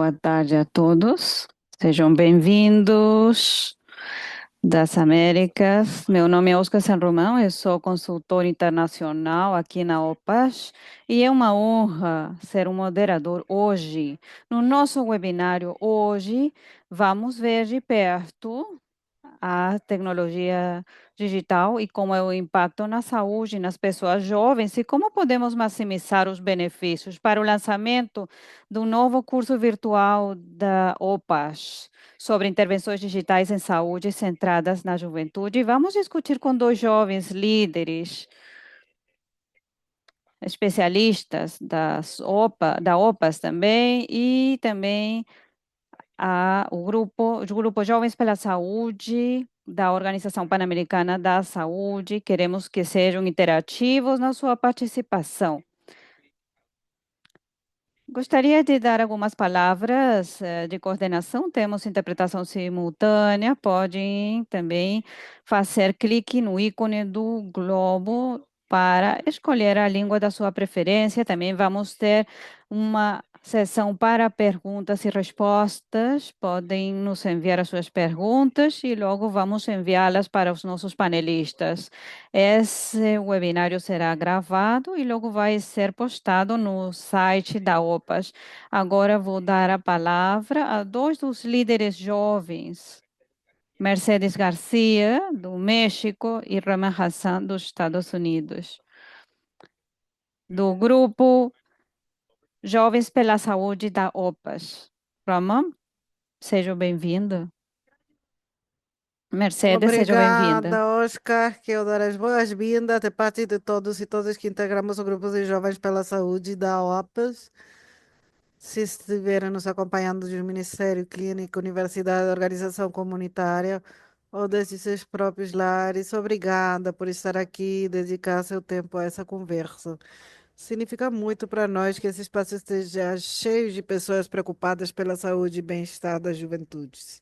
Boa tarde a todos. Sejam bem-vindos das Américas. Meu nome é Oscar San Romão, eu sou consultor internacional aqui na OPAS e é uma honra ser um moderador hoje. No nosso webinário hoje, vamos ver de perto a tecnologia digital e como é o impacto na saúde, nas pessoas jovens e como podemos maximizar os benefícios para o lançamento do novo curso virtual da OPAS sobre intervenções digitais em saúde centradas na juventude. Vamos discutir com dois jovens líderes, especialistas da OPAS também e também o grupo Jovens pela Saúde, da Organização Pan-Americana da Saúde. Queremos que sejam interativos na sua participação. Gostaria de dar algumas palavras de coordenação. Temos interpretação simultânea. Podem também fazer clique no ícone do globo para escolher a língua da sua preferência. Também vamos ter uma sessão para perguntas e respostas. Podem nos enviar as suas perguntas e logo vamos enviá-las para os nossos panelistas. Esse webinário será gravado e logo vai ser postado no site da OPAS. Agora vou dar a palavra a dois dos líderes jovens, Mercedes Garcia, do México, e Raman Hassan, dos Estados Unidos, do grupo Jovens pela Saúde da OPAS. Raman, seja bem-vindo. Mercedes, seja bem-vinda. Obrigada, Oscar. Quero dar as boas-vindas de parte de todos e todas que integramos o Grupo de Jovens pela Saúde da OPAS. Se estiverem nos acompanhando do Ministério Clínico, Universidade, Organização Comunitária ou desde seus próprios lares, obrigada por estar aqui e dedicar seu tempo a essa conversa. Significa muito para nós que esse espaço esteja cheio de pessoas preocupadas pela saúde e bem-estar das juventudes.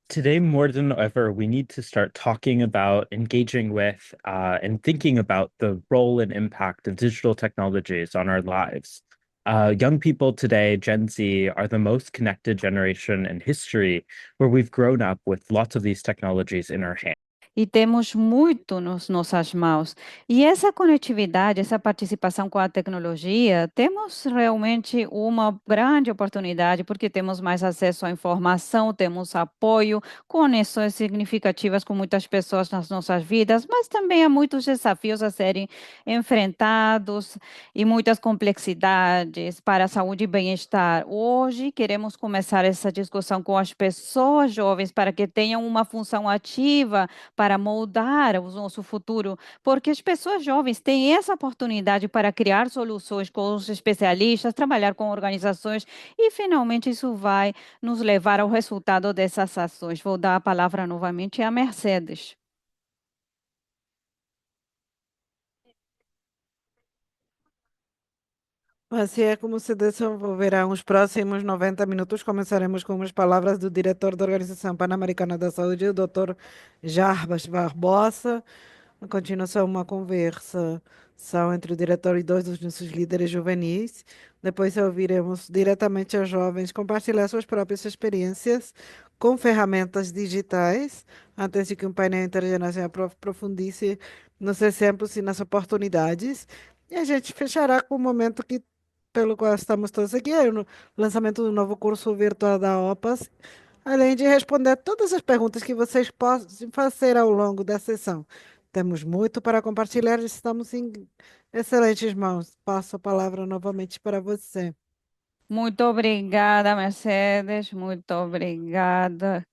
Today, more than ever, we need to start talking about, engaging with, and thinking about the role and impact of digital technologies on our lives. Young people today, Gen Z, are the most connected generation in history, where we've grown up with lots of these technologies in our hands. E temos muito nas nossas mãos. E essa conectividade, essa participação com a tecnologia, temos realmente uma grande oportunidade, porque temos mais acesso à informação, temos apoio, conexões significativas com muitas pessoas nas nossas vidas, mas também há muitos desafios a serem enfrentados e muitas complexidades para a saúde e bem-estar. Hoje, queremos começar essa discussão com as pessoas jovens para que tenham uma função ativa para moldar o nosso futuro, porque as pessoas jovens têm essa oportunidade para criar soluções com os especialistas, trabalhar com organizações e, finalmente, isso vai nos levar ao resultado dessas ações. Vou dar a palavra novamente à Mercedes. Assim é como se desenvolverão os próximos 90 minutos. Começaremos com umas palavras do diretor da Organização Pan-Americana da Saúde, o Dr. Jarbas Barbosa. A continuação, uma conversação entre o diretor e dois dos nossos líderes juvenis. Depois ouviremos diretamente aos jovens compartilhar suas próprias experiências com ferramentas digitais, antes de que um painel intergeracional aprofundice nos exemplos e nas oportunidades. E a gente fechará com o momento que pelo qual estamos todos aqui, é o lançamento do novo curso virtual da OPAS, além de responder todas as perguntas que vocês possam fazer ao longo da sessão. Temos muito para compartilhar e estamos em excelentes mãos. Passo a palavra novamente para você. Muito obrigada, Mercedes. Muito obrigada,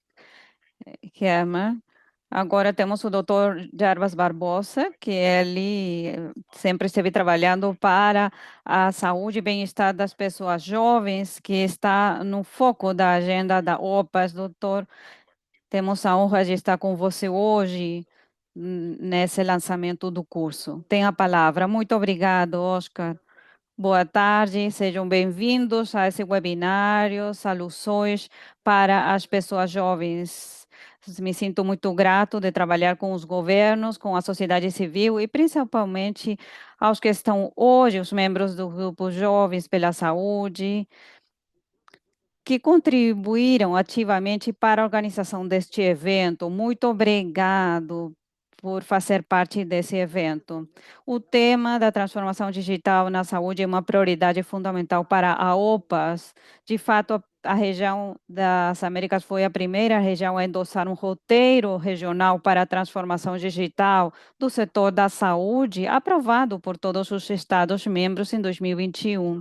Herman. Agora temos o Dr. Jarbas Barbosa, que ele sempre esteve trabalhando para a saúde e bem-estar das pessoas jovens, que está no foco da agenda da OPAS. Doutor, temos a honra de estar com você hoje nesse lançamento do curso. Tem a palavra. Muito obrigado, Oscar. Boa tarde, sejam bem-vindos a esse webinário, Soluções para as Pessoas Jovens Me sinto muito grato de trabalhar com os governos, com a sociedade civil e principalmente aos que estão hoje, os membros do grupo Jovens pela Saúde, que contribuíram ativamente para a organização deste evento. Muito obrigado por fazer parte desse evento. O tema da transformação digital na saúde é uma prioridade fundamental para a OPAS. De fato, a região das Américas foi a primeira região a endossar um roteiro regional para a transformação digital do setor da saúde, aprovado por todos os Estados-membros em 2021.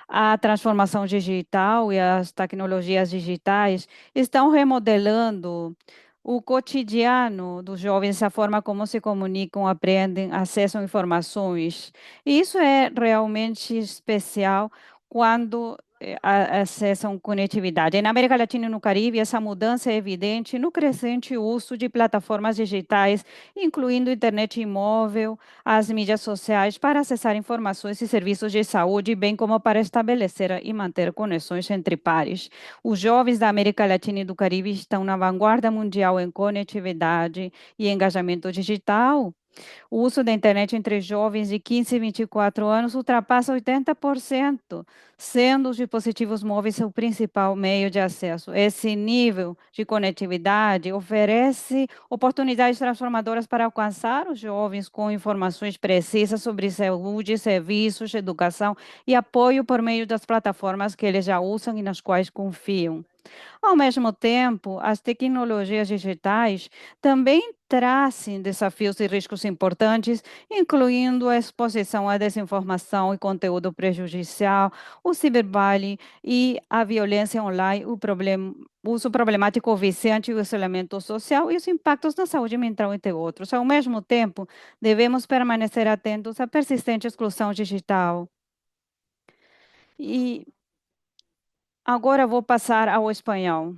A transformação digital e as tecnologias digitais estão remodelando o cotidiano dos jovens, a forma como se comunicam, aprendem, acessam informações. E isso é realmente especial quando acessam conectividade. Na América Latina e no Caribe, essa mudança é evidente no crescente uso de plataformas digitais, incluindo internet imóvel, as mídias sociais, para acessar informações e serviços de saúde, bem como para estabelecer e manter conexões entre pares. Os jovens da América Latina e do Caribe estão na vanguarda mundial em conectividade e engajamento digital. O uso da internet entre jovens de 15 e 24 anos ultrapassa 80%, sendo os dispositivos móveis o principal meio de acesso. Esse nível de conectividade oferece oportunidades transformadoras para alcançar os jovens com informações precisas sobre saúde, serviços, educação e apoio por meio das plataformas que eles já usam e nas quais confiam. Ao mesmo tempo, as tecnologias digitais também trazem desafios e riscos importantes, incluindo a exposição à desinformação e conteúdo prejudicial, o ciberbullying e a violência online, o uso problemático viciante e o isolamento social e os impactos na saúde mental, entre outros. Ao mesmo tempo, devemos permanecer atentos à persistente exclusão digital. E agora vou passar ao espanhol.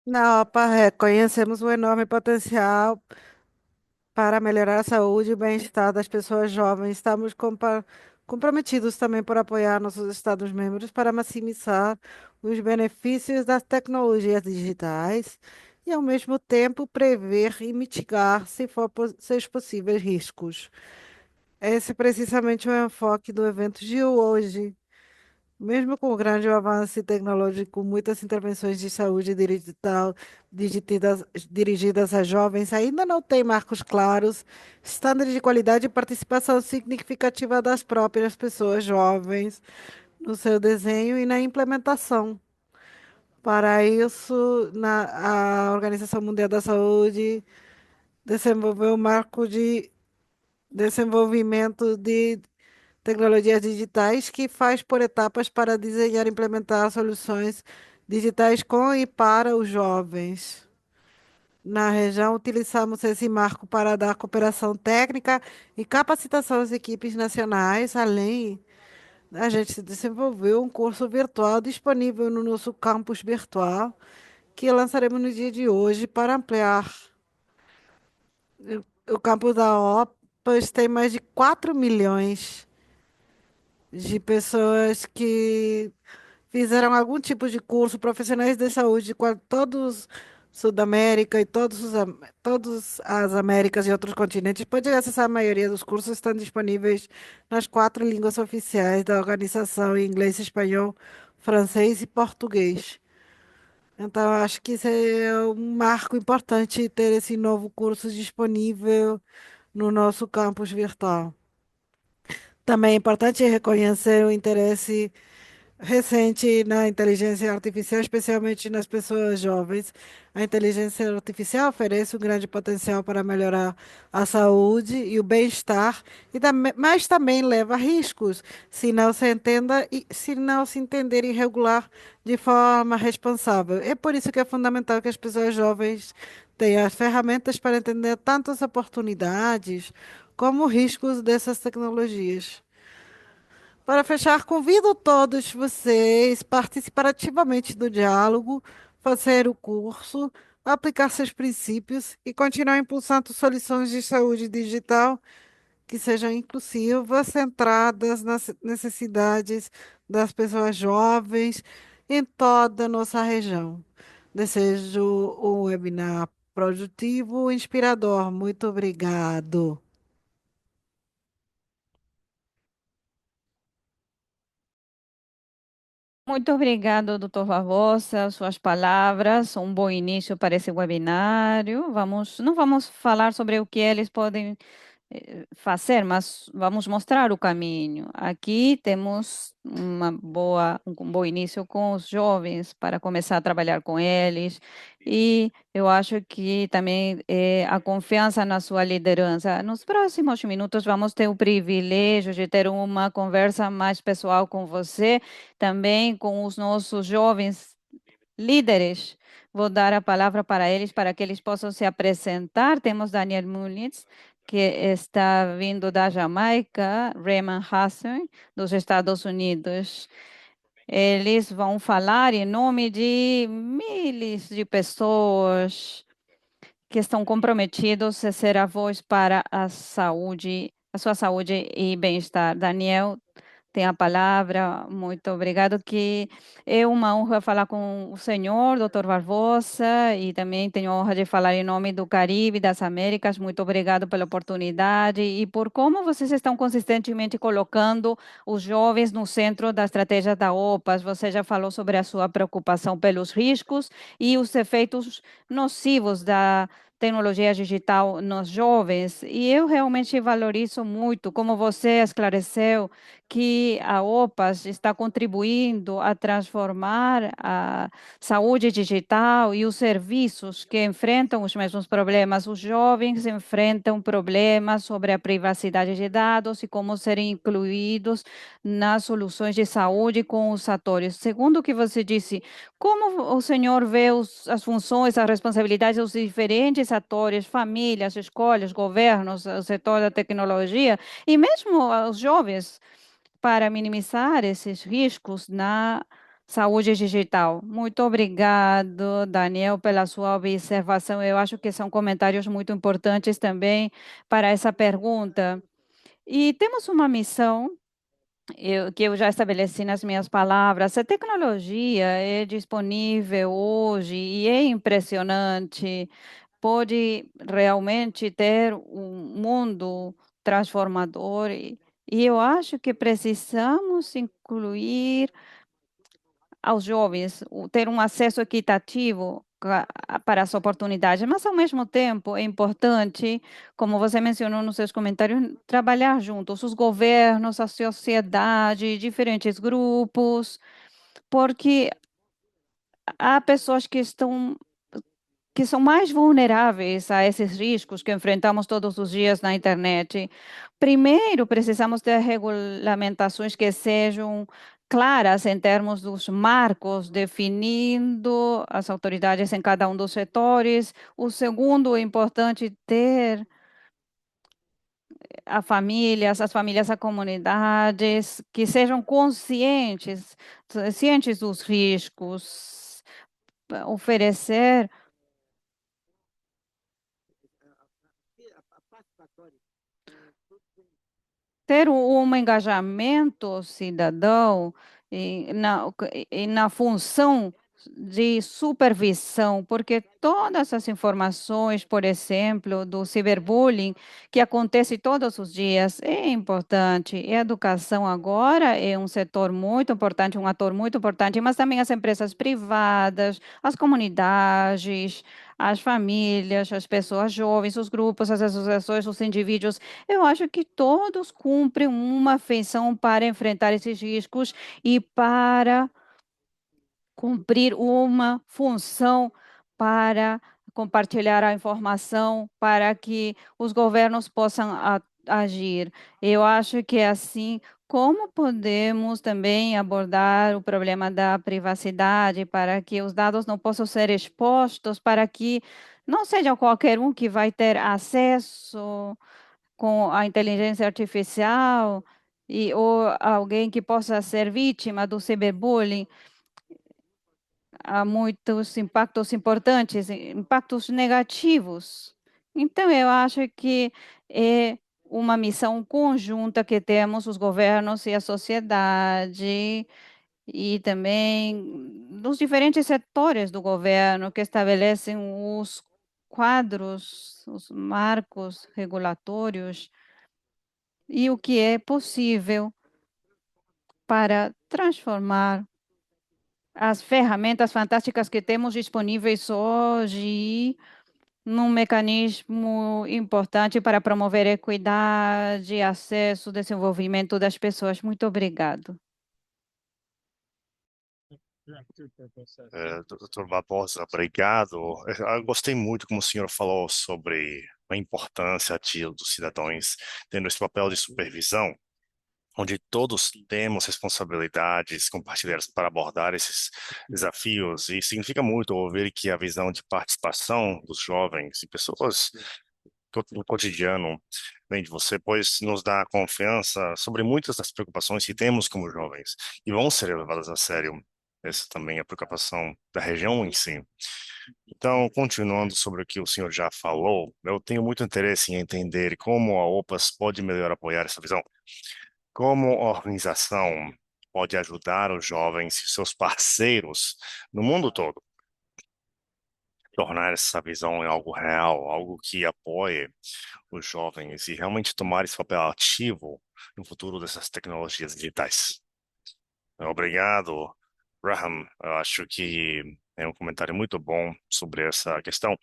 Na OPA, reconhecemos o enorme potencial para melhorar a saúde e o bem-estar das pessoas jovens. Estamos comprometidos também por apoiar nossos Estados-membros para maximizar os benefícios das tecnologias digitais e, ao mesmo tempo, prever e mitigar, se for seus possíveis riscos. Esse é precisamente o enfoque do evento de hoje. Mesmo com o grande avanço tecnológico, muitas intervenções de saúde digital dirigidas a jovens ainda não têm marcos claros, estándares de qualidade e participação significativa das próprias pessoas jovens no seu desenho e na implementação. Para isso, a Organização Mundial da Saúde desenvolveu um marco de desenvolvimento de tecnologias digitais que faz por etapas para desenhar e implementar soluções digitais com e para os jovens. Na região, utilizamos esse marco para dar cooperação técnica e capacitação às equipes nacionais. Além, a gente desenvolveu um curso virtual disponível no nosso campus virtual, que lançaremos no dia de hoje para ampliar. O campus da OPAS tem mais de 4 milhões de pessoas que fizeram algum tipo de curso, profissionais de saúde de todos Sudamérica e todas as Américas e outros continentes. Pode acessar a maioria dos cursos, estão disponíveis nas 4 línguas oficiais da organização, em inglês, espanhol, francês e português. Então, eu acho que isso é um marco importante ter esse novo curso disponível no nosso campus virtual. Também é importante reconhecer o interesse recente na inteligência artificial, especialmente nas pessoas jovens. A inteligência artificial oferece um grande potencial para melhorar a saúde e o bem-estar, mas também leva riscos se não se entenda e se não se entender e regular de forma responsável. É por isso que é fundamental que as pessoas jovens tenham as ferramentas para entender tanto as oportunidades como os riscos dessas tecnologias. Para fechar, convido todos vocês a participar ativamente do diálogo, fazer o curso, aplicar seus princípios e continuar impulsando soluções de saúde digital que sejam inclusivas, centradas nas necessidades das pessoas jovens em toda a nossa região. Desejo um webinar produtivo e inspirador. Muito obrigado. Muito obrigado, doutor Barbosa. Suas palavras são um bom início para esse webinário. Não vamos falar sobre o que eles podem fazer, mas vamos mostrar o caminho. Aqui temos um bom início com os jovens para começar a trabalhar com eles. E eu acho que também a confiança na sua liderança. Nos próximos minutos vamos ter o privilégio de ter uma conversa mais pessoal com você, também com os nossos jovens líderes. Vou dar a palavra para eles, para que eles possam se apresentar. Temos Daniel Muniz, que está vindo da Jamaica, Raymond Hassan, dos Estados Unidos. Eles vão falar em nome de milhares de pessoas que estão comprometidos a ser a voz para a saúde, a sua saúde e bem-estar. Daniel, tem a palavra. Muito obrigado, que é uma honra falar com o senhor, doutor Barbosa, e também tenho a honra de falar em nome do Caribe, das Américas. Muito obrigado pela oportunidade e por como vocês estão consistentemente colocando os jovens no centro da estratégia da OPAS. Você já falou sobre a sua preocupação pelos riscos e os efeitos nocivos da tecnologia digital nos jovens, e eu realmente valorizo muito como você esclareceu que a OPAS está contribuindo a transformar a saúde digital e os serviços que enfrentam os mesmos problemas. Os jovens enfrentam problemas sobre a privacidade de dados e como serem incluídos nas soluções de saúde com os atores. Segundo o que você disse, como o senhor vê as funções, as responsabilidades dos diferentes atores, famílias, escolas, governos, o setor da tecnologia e mesmo os jovens, para minimizar esses riscos na saúde digital? Muito obrigado, Daniel, pela sua observação. Eu acho que são comentários muito importantes também para essa pergunta. E temos uma missão que eu já estabeleci nas minhas palavras. A tecnologia é disponível hoje e é impressionante. Pode realmente ter um mundo transformador. E eu acho que precisamos incluir aos jovens ter um acesso equitativo para as oportunidades, mas ao mesmo tempo é importante, como você mencionou nos seus comentários, trabalhar juntos, os governos, a sociedade, diferentes grupos, porque há pessoas que são mais vulneráveis a esses riscos que enfrentamos todos os dias na internet. Primeiro, precisamos ter regulamentações que sejam claras em termos dos marcos, definindo as autoridades em cada um dos setores. O segundo, é importante ter as famílias, as comunidades que sejam conscientes, cientes dos riscos, oferecer ter um engajamento cidadão e na função de supervisão, porque todas as informações, por exemplo, do ciberbullying, que acontece todos os dias, é importante. E a educação agora é um setor muito importante, um ator muito importante, mas também as empresas privadas, as comunidades, as famílias, as pessoas jovens, os grupos, as associações, os indivíduos. Eu acho que todos cumprem uma feição para enfrentar esses riscos e para cumprir uma função para compartilhar a informação para que os governos possam agir. Eu acho que é assim como podemos também abordar o problema da privacidade para que os dados não possam ser expostos, para que não seja qualquer um que vai ter acesso com a inteligência artificial ou alguém que possa ser vítima do cyberbullying. Há muitos impactos importantes, impactos negativos. Então, eu acho que é uma missão conjunta que temos os governos e a sociedade, e também nos diferentes setores do governo que estabelecem os quadros, os marcos regulatórios e o que é possível para transformar as ferramentas fantásticas que temos disponíveis hoje num mecanismo importante para promover equidade, acesso, desenvolvimento das pessoas. Muito obrigado. Doutor Barbosa, obrigado. Eu gostei muito como o senhor falou sobre a importância ativa dos cidadãos tendo esse papel de supervisão, onde todos temos responsabilidades compartilhadas para abordar esses desafios, e significa muito ouvir que a visão de participação dos jovens e pessoas no cotidiano vem de você, pois nos dá confiança sobre muitas das preocupações que temos como jovens e vão ser levadas a sério. Essa também é a preocupação da região em si. Então, continuando sobre o que o senhor já falou, eu tenho muito interesse em entender como a OPAS pode melhor apoiar essa visão. Como a organização pode ajudar os jovens e seus parceiros no mundo todo, tornar essa visão em algo real, algo que apoie os jovens e realmente tomar esse papel ativo no futuro dessas tecnologias digitais. Obrigado, Graham. Eu acho que é um comentário muito bom sobre essa questão.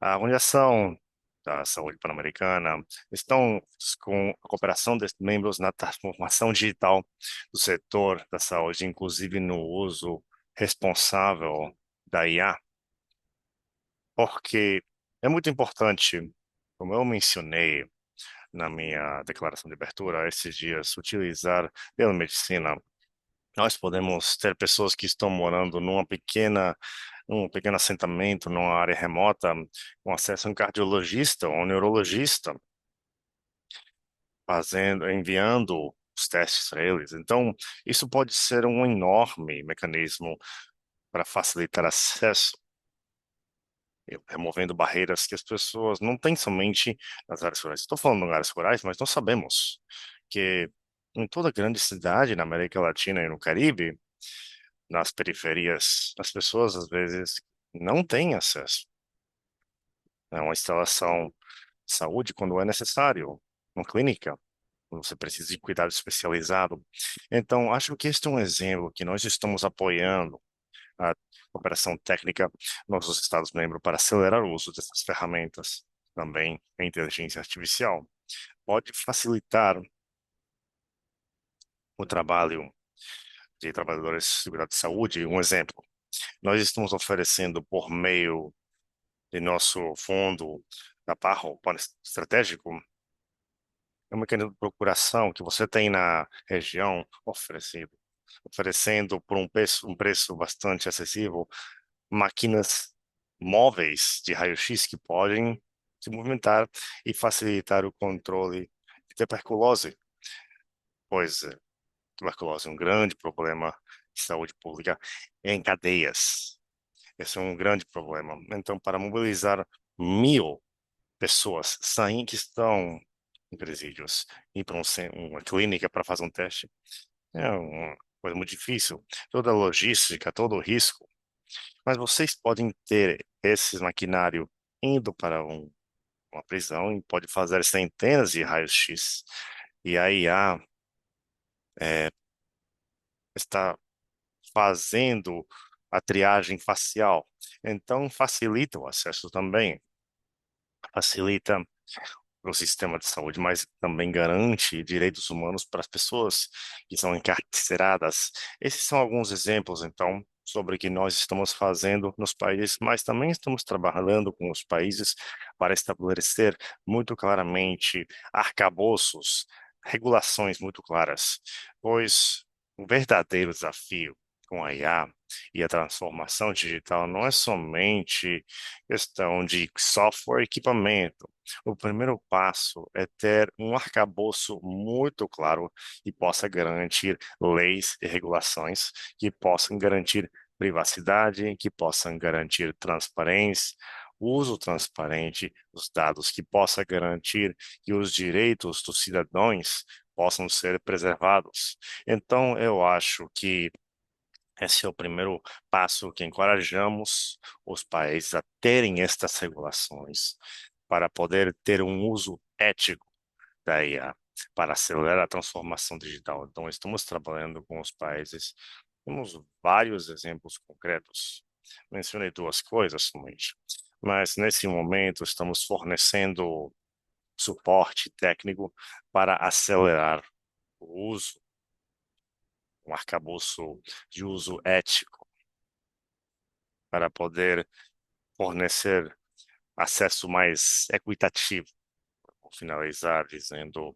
A Organização da Saúde Pan-Americana estão com a cooperação desses membros na transformação digital do setor da saúde, inclusive no uso responsável da IA, porque é muito importante, como eu mencionei na minha declaração de abertura esses dias, utilizar telemedicina. Nós podemos ter pessoas que estão morando num pequeno assentamento, numa área remota, com acesso a um cardiologista ou um neurologista, enviando os testes para eles. Então, isso pode ser um enorme mecanismo para facilitar acesso, removendo barreiras que as pessoas não têm somente nas áreas rurais. Estou falando em áreas rurais, mas nós sabemos que em toda grande cidade na América Latina e no Caribe, nas periferias, as pessoas às vezes não têm acesso a uma instalação de saúde quando é necessário, uma clínica, quando você precisa de cuidado especializado. Então, acho que este é um exemplo que nós estamos apoiando a cooperação técnica nossos Estados-membros para acelerar o uso dessas ferramentas. Também a inteligência artificial pode facilitar o trabalho de trabalhadores de seguridade de saúde. Um exemplo, nós estamos oferecendo por meio de nosso fundo da Parro, Plano Estratégico, é um mecanismo de procuração que você tem na região oferecendo por um preço bastante acessível máquinas móveis de raio-x que podem se movimentar e facilitar o controle de tuberculose, pois tuberculose é um grande problema de saúde pública em cadeias. Esse é um grande problema. Então, para mobilizar 1.000 pessoas que estão em presídios e para uma clínica para fazer um teste é uma coisa muito difícil. Toda a logística, todo o risco. Mas vocês podem ter esses maquinário indo para uma prisão e pode fazer centenas de raios-x. E a IA está fazendo a triagem facial. Então, facilita o acesso também. Facilita o sistema de saúde, mas também garante direitos humanos para as pessoas que são encarceradas. Esses são alguns exemplos, então, sobre o que nós estamos fazendo nos países, mas também estamos trabalhando com os países para estabelecer muito claramente arcabouços, regulações muito claras, pois o verdadeiro desafio com a IA e a transformação digital não é somente questão de software e equipamento. O primeiro passo é ter um arcabouço muito claro que possa garantir leis e regulações que possam garantir privacidade, que possam garantir transparência, uso transparente dos dados que possa garantir que os direitos dos cidadãos possam ser preservados. Então, eu acho que esse é o primeiro passo que encorajamos os países a terem estas regulações para poder ter um uso ético da IA, para acelerar a transformação digital. Então, estamos trabalhando com os países, temos vários exemplos concretos. Mencionei duas coisas somente, mas nesse momento estamos fornecendo suporte técnico para acelerar o uso, um arcabouço de uso ético, para poder fornecer acesso mais equitativo. Vou finalizar dizendo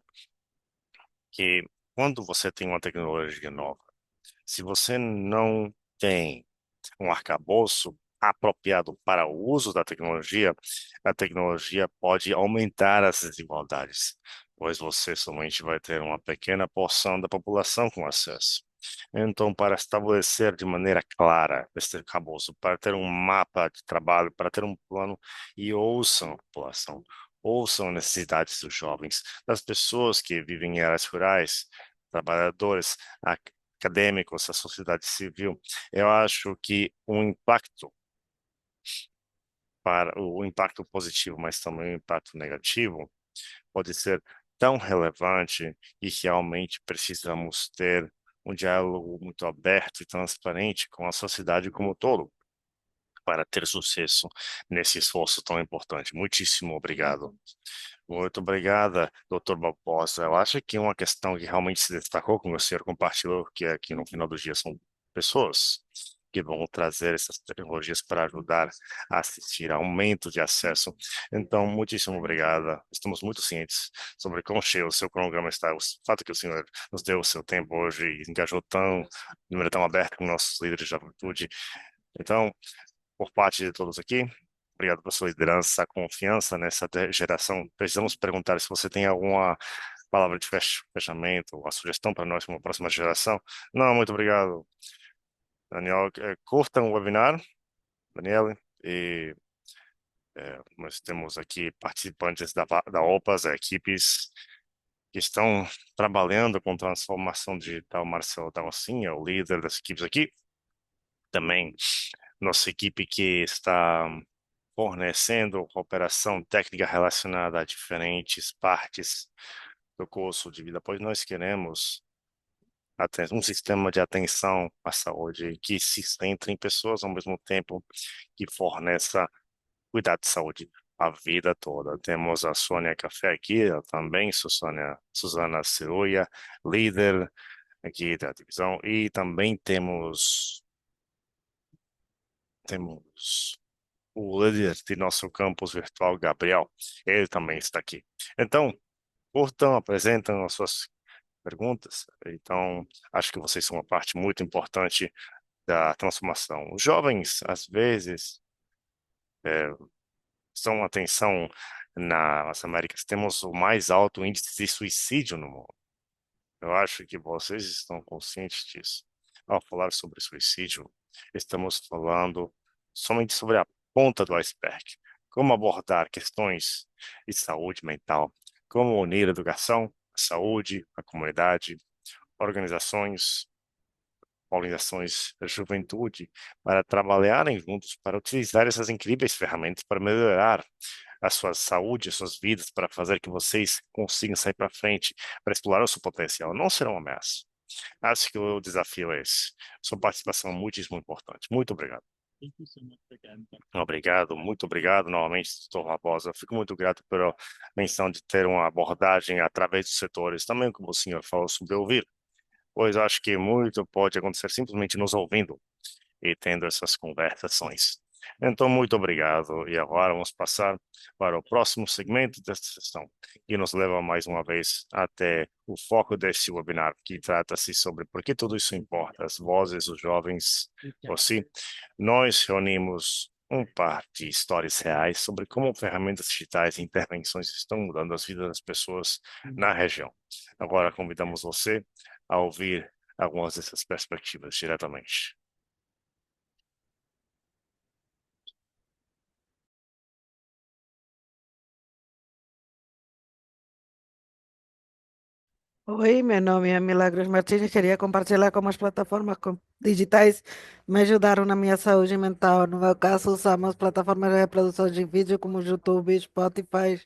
que quando você tem uma tecnologia nova, se você não tem um arcabouço apropriado para o uso da tecnologia, a tecnologia pode aumentar as desigualdades, pois você somente vai ter uma pequena porção da população com acesso. Então, para estabelecer de maneira clara este arcabouço, para ter um mapa de trabalho, para ter um plano e ouçam a população, ouçam as necessidades dos jovens, das pessoas que vivem em áreas rurais, trabalhadores, acadêmicos, a sociedade civil. Eu acho que o impacto positivo, mas também o impacto negativo, pode ser tão relevante e realmente precisamos ter um diálogo muito aberto e transparente com a sociedade como um todo para ter sucesso nesse esforço tão importante. Muitíssimo obrigado. Muito obrigada, doutor Barbosa. Eu acho que uma questão que realmente se destacou, como o senhor compartilhou, que aqui no final do dia são pessoas que vão trazer essas tecnologias para ajudar a assistir a aumento de acesso. Então, muitíssimo obrigada. Estamos muito cientes sobre quão cheio o seu cronograma está. O fato que o senhor nos deu o seu tempo hoje e engajou de maneira tão aberta com nossos líderes de juventude. Então, por parte de todos aqui, obrigado pela sua liderança, confiança nessa geração. Precisamos perguntar se você tem alguma palavra de fechamento, uma sugestão para nós, uma próxima geração. Não, muito obrigado, Daniel. Curtam o webinar, Daniele, e nós temos aqui participantes da OPAS, equipes que estão trabalhando com transformação digital. Marcelo Dalcinha, o líder das equipes aqui. Também nossa equipe que está fornecendo cooperação técnica relacionada a diferentes partes do curso de vida, pois nós queremos um sistema de atenção à saúde que se centre em pessoas ao mesmo tempo que forneça cuidado de saúde a vida toda. Temos a Sônia Café aqui, eu também sou Suzana Ciruia, líder aqui da divisão, e também temos o líder de nosso campus virtual, Gabriel. Ele também está aqui. Então, curtam, apresentam as suas perguntas. Então, acho que vocês são uma parte muito importante da transformação. Os jovens, às vezes, são atenção nas Américas. Temos o mais alto índice de suicídio no mundo. Eu acho que vocês estão conscientes disso. Ao falar sobre suicídio, estamos falando somente sobre a ponta do iceberg. Como abordar questões de saúde mental, como unir a educação, a saúde, a comunidade, organizações, da juventude, para trabalharem juntos, para utilizar essas incríveis ferramentas para melhorar a sua saúde, as suas vidas, para fazer que vocês consigam sair para frente, para explorar o seu potencial. Não serão uma ameaça. Acho que o desafio é esse. Sua participação é muitíssimo importante. Muito obrigado. Obrigado, muito obrigado novamente, doutor Raposa. Fico muito grato pela menção de ter uma abordagem através dos setores, também como o senhor falou sobre ouvir, pois acho que muito pode acontecer simplesmente nos ouvindo e tendo essas conversações. Então, muito obrigado. E agora vamos passar para o próximo segmento desta sessão, que nos leva mais uma vez até o foco deste webinar, que trata-se sobre por que tudo isso importa, as vozes dos jovens por si. Nós reunimos um par de histórias reais sobre como ferramentas digitais e intervenções estão mudando as vidas das pessoas na região. Agora convidamos você a ouvir algumas dessas perspectivas diretamente. Oi, meu nome é Milagros Martins. Queria compartilhar como as plataformas digitais me ajudaram na minha saúde mental. No meu caso, usamos plataformas de reprodução de vídeo como YouTube, Spotify,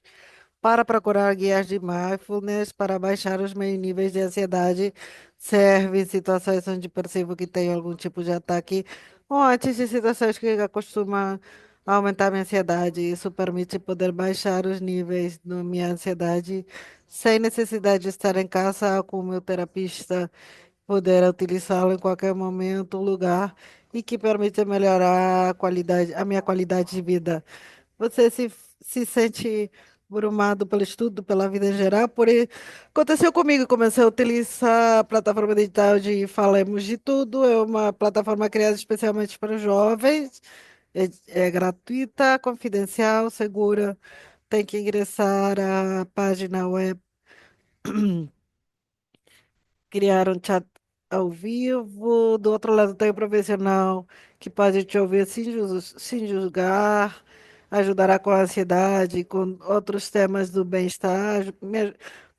para procurar guias de mindfulness, para baixar os meus níveis de ansiedade. Serve em situações onde percebo que tenho algum tipo de ataque ou antes de situações que costumam aumentar minha ansiedade. Isso permite poder baixar os níveis da minha ansiedade sem necessidade de estar em casa com o meu terapeuta, poder utilizá-lo em qualquer momento, lugar e que permite melhorar a minha qualidade de vida. Você se sente abrumado pelo estudo, pela vida em geral? Aconteceu comigo, comecei a utilizar a plataforma digital de Falemos de Tudo, é uma plataforma criada especialmente para os jovens, é gratuita, confidencial, segura, tem que ingressar a página web, criar um chat ao vivo, do outro lado tem o profissional que pode te ouvir sem julgar, ajudará com a ansiedade, com outros temas do bem-estar.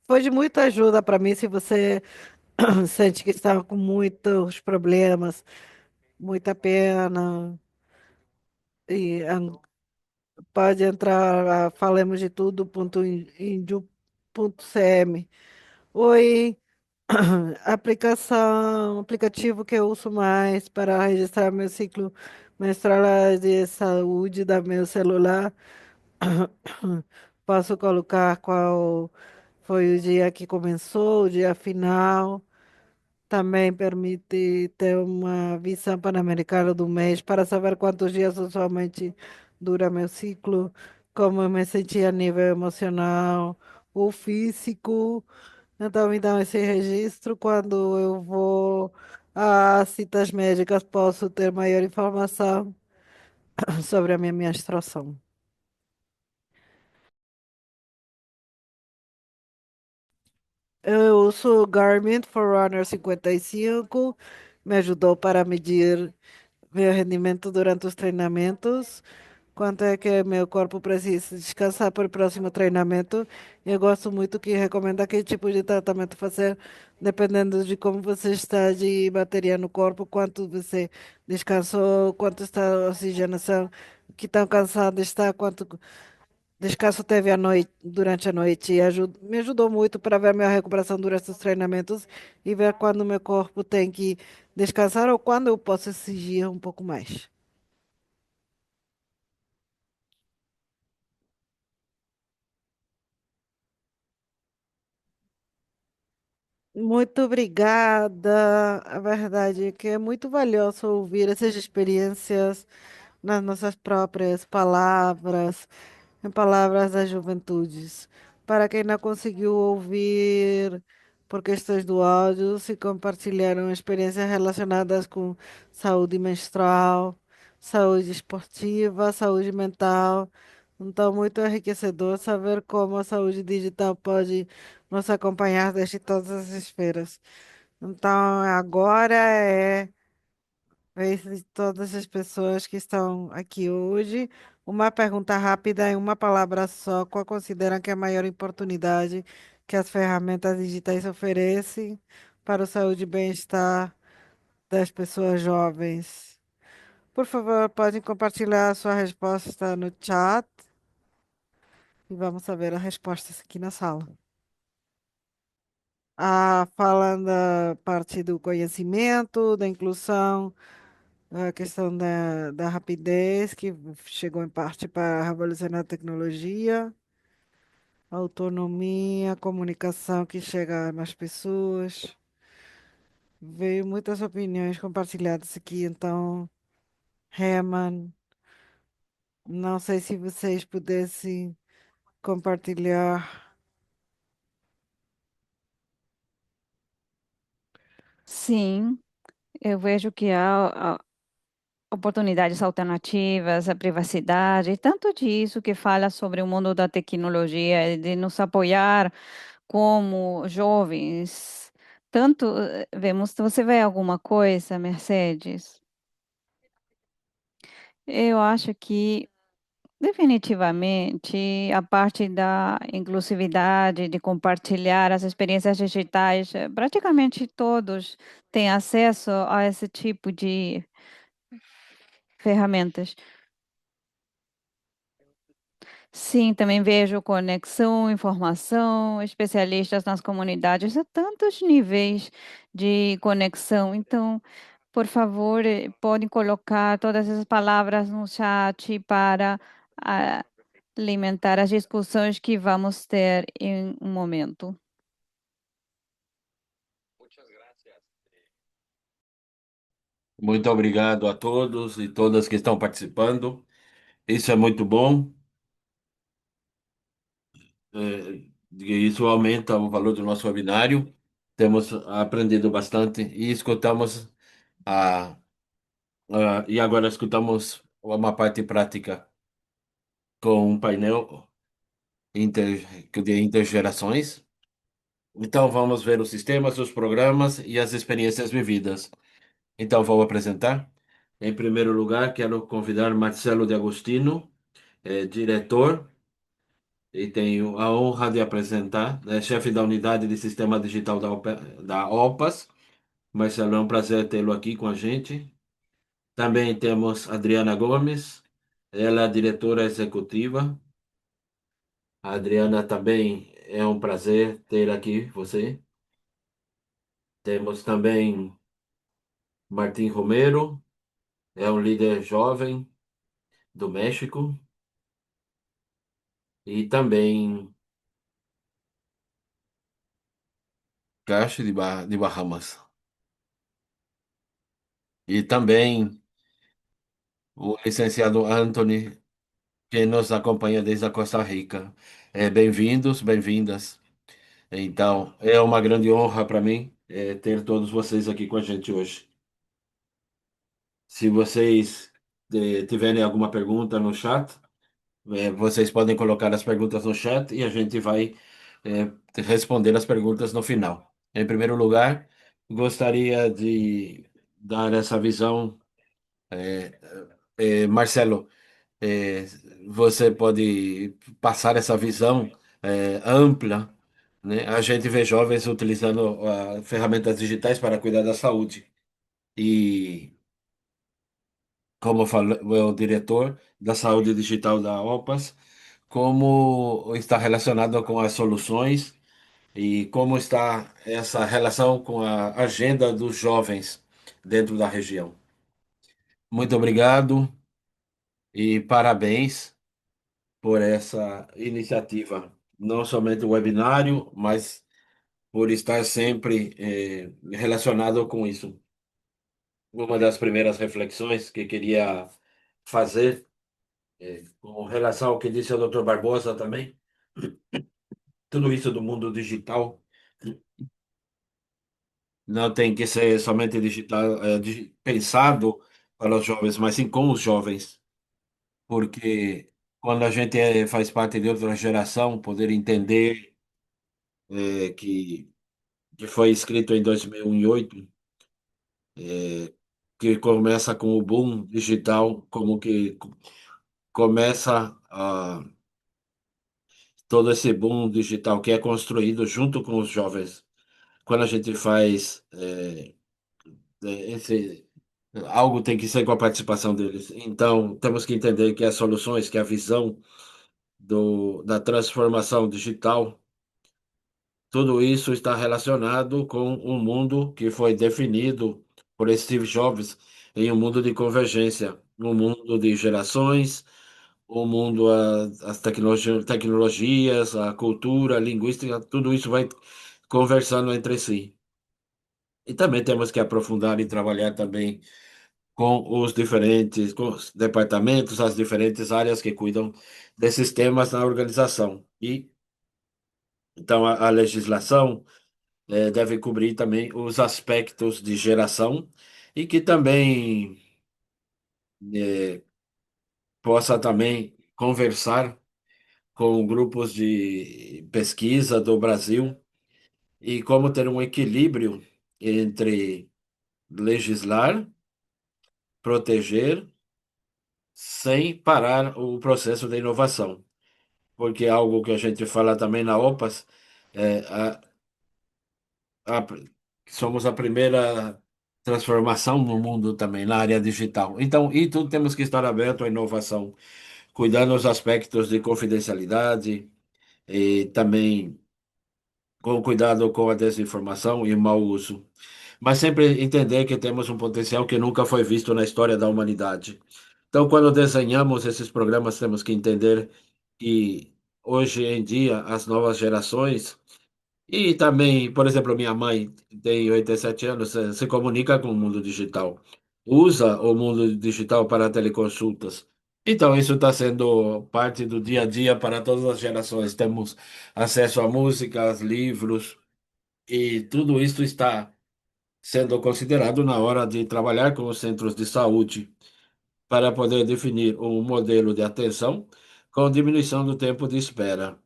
Foi de muita ajuda para mim se você sente que está com muitos problemas, muita pena, e pode entrar a falemos de tudo.indio.cm. Oi, aplicativo que eu uso mais para registrar meu ciclo menstrual de saúde da meu celular. Posso colocar qual foi o dia que começou, o dia final. Também permite ter uma visão pan-americana do mês para saber quantos dias usualmente dura meu ciclo, como eu me senti a nível emocional ou físico. Então, me dão esse registro. Quando eu vou a citas médicas, posso ter maior informação sobre a minha menstruação. Eu uso o Garmin Forerunner 55, me ajudou para medir meu rendimento durante os treinamentos. Quanto é que meu corpo precisa descansar para o próximo treinamento? Eu gosto muito que recomenda que tipo de tratamento fazer, dependendo de como você está de bateria no corpo, quanto você descansou, quanto está a oxigenação, que tão cansado está, quanto descanso teve durante a noite. Me ajudou muito para ver a minha recuperação durante os treinamentos e ver quando meu corpo tem que descansar ou quando eu posso exigir um pouco mais. Muito obrigada. A verdade é que é muito valioso ouvir essas experiências nas nossas próprias palavras, em palavras das juventudes. Para quem não conseguiu ouvir por questões do áudio, se compartilharam experiências relacionadas com saúde menstrual, saúde esportiva, saúde mental. Então, muito enriquecedor saber como a saúde digital pode nos acompanhar desde todas as esferas. Então, agora é vez de todas as pessoas que estão aqui hoje. Uma pergunta rápida em uma palavra só. Qual consideram que é a maior oportunidade que as ferramentas digitais oferecem para a saúde e bem-estar das pessoas jovens? Por favor, podem compartilhar a sua resposta no chat e vamos saber as respostas aqui na sala. Falando da parte do conhecimento, da inclusão, a questão da rapidez, que chegou em parte para revolucionar a tecnologia, a autonomia, a comunicação que chega a mais pessoas. Veio muitas opiniões compartilhadas aqui, então, Herman, não sei se vocês pudessem compartilhar. Sim, eu vejo que há oportunidades alternativas, a privacidade, e tanto disso que fala sobre o mundo da tecnologia, de nos apoiar como jovens. Tanto, vemos, você vê alguma coisa, Mercedes? Eu acho que Definitivamente, a parte da inclusividade, de compartilhar as experiências digitais, praticamente todos têm acesso a esse tipo de ferramentas. Sim, também vejo conexão, informação, especialistas nas comunidades, há tantos níveis de conexão. Então, por favor, podem colocar todas essas palavras no chat para ah, alimentar as discussões que vamos ter em um momento. Muito obrigado a todos e todas que estão participando. Isso é muito bom. E isso aumenta o valor do nosso webinário. Temos aprendido bastante e escutamos a, e agora escutamos uma parte prática com um painel de intergerações. Então vamos ver os sistemas, os programas e as experiências vividas. Então vou apresentar. Em primeiro lugar, quero convidar Marcelo de Agostino, diretor, e tenho a honra de apresentar, chefe da unidade de sistema digital da OPAS. Marcelo, é um prazer tê-lo aqui com a gente. Também temos Adriana Gomes, ela é a diretora executiva. A Adriana também é um prazer ter aqui você. Temos também Martim Romero, é um líder jovem do México. E também Caixa de Bahamas. E também o licenciado Anthony, que nos acompanha desde a Costa Rica. Bem-vindos, bem-vindas. Então, é uma grande honra para mim, ter todos vocês aqui com a gente hoje. Se vocês tiverem alguma pergunta no chat, vocês podem colocar as perguntas no chat e a gente vai, responder as perguntas no final. Em primeiro lugar, gostaria de dar essa visão. é, Marcelo, é, você pode passar essa visão, ampla, né? A gente vê jovens utilizando ferramentas digitais para cuidar da saúde. E, como falou o diretor da saúde digital da OPAS, como está relacionado com as soluções e como está essa relação com a agenda dos jovens dentro da região. Muito obrigado e parabéns por essa iniciativa, não somente o webinário, mas por estar sempre relacionado com isso. Uma das primeiras reflexões que queria fazer, com relação ao que disse o Dr. Barbosa também, tudo isso do mundo digital não tem que ser somente digital, pensado para os jovens, mas sim com os jovens, porque quando a gente faz parte de outra geração, poder entender que foi escrito em 2008, que começa com o boom digital, como que começa todo esse boom digital que é construído junto com os jovens. Quando a gente faz esse algo tem que ser com a participação deles. Então, temos que entender que as soluções, que a visão da transformação digital, tudo isso está relacionado com um mundo que foi definido por Steve Jobs em um mundo de convergência, um mundo de gerações, um mundo, as tecnologias, a cultura, a linguística, tudo isso vai conversando entre si. E também temos que aprofundar e trabalhar também com os departamentos, as diferentes áreas que cuidam desses temas na organização. E então a legislação deve cobrir também os aspectos de geração e que também eh, possa também conversar com grupos de pesquisa do Brasil e como ter um equilíbrio entre legislar, proteger sem parar o processo de inovação. Porque é algo que a gente fala também na OPAS, é, a- somos a primeira transformação no mundo também, na área digital. Então, e tudo temos que estar aberto à inovação, cuidando dos aspectos de confidencialidade e também com cuidado com a desinformação e mau uso. Mas sempre entender que temos um potencial que nunca foi visto na história da humanidade. Então, quando desenhamos esses programas, temos que entender que hoje em dia as novas gerações e também, por exemplo, minha mãe tem 87 anos, se comunica com o mundo digital, usa o mundo digital para teleconsultas. Então, isso está sendo parte do dia a dia para todas as gerações. Temos acesso a músicas, livros, e tudo isso está sendo considerado na hora de trabalhar com os centros de saúde para poder definir um modelo de atenção com diminuição do tempo de espera.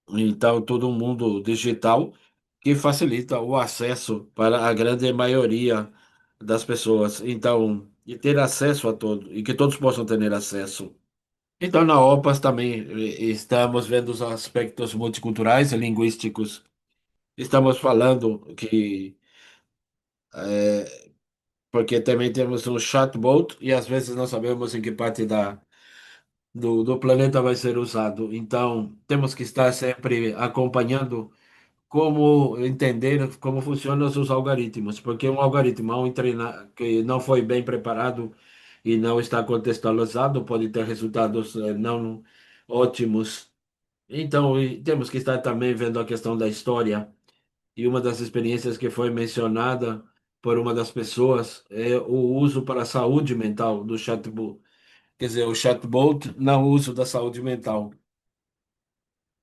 Então, todo um mundo digital que facilita o acesso para a grande maioria das pessoas. Então, e ter acesso a todo, e que todos possam ter acesso. Então, na OPAS também estamos vendo os aspectos multiculturais e linguísticos. Estamos falando que, porque também temos um chatbot e às vezes não sabemos em que parte do planeta vai ser usado. Então, temos que estar sempre acompanhando como entender como funcionam os algoritmos, porque um algoritmo que não foi bem preparado e não está contextualizado pode ter resultados não ótimos. Então, e temos que estar também vendo a questão da história. E uma das experiências que foi mencionada por uma das pessoas é o uso para a saúde mental do chatbot. Quer dizer, o chatbot não uso da saúde mental.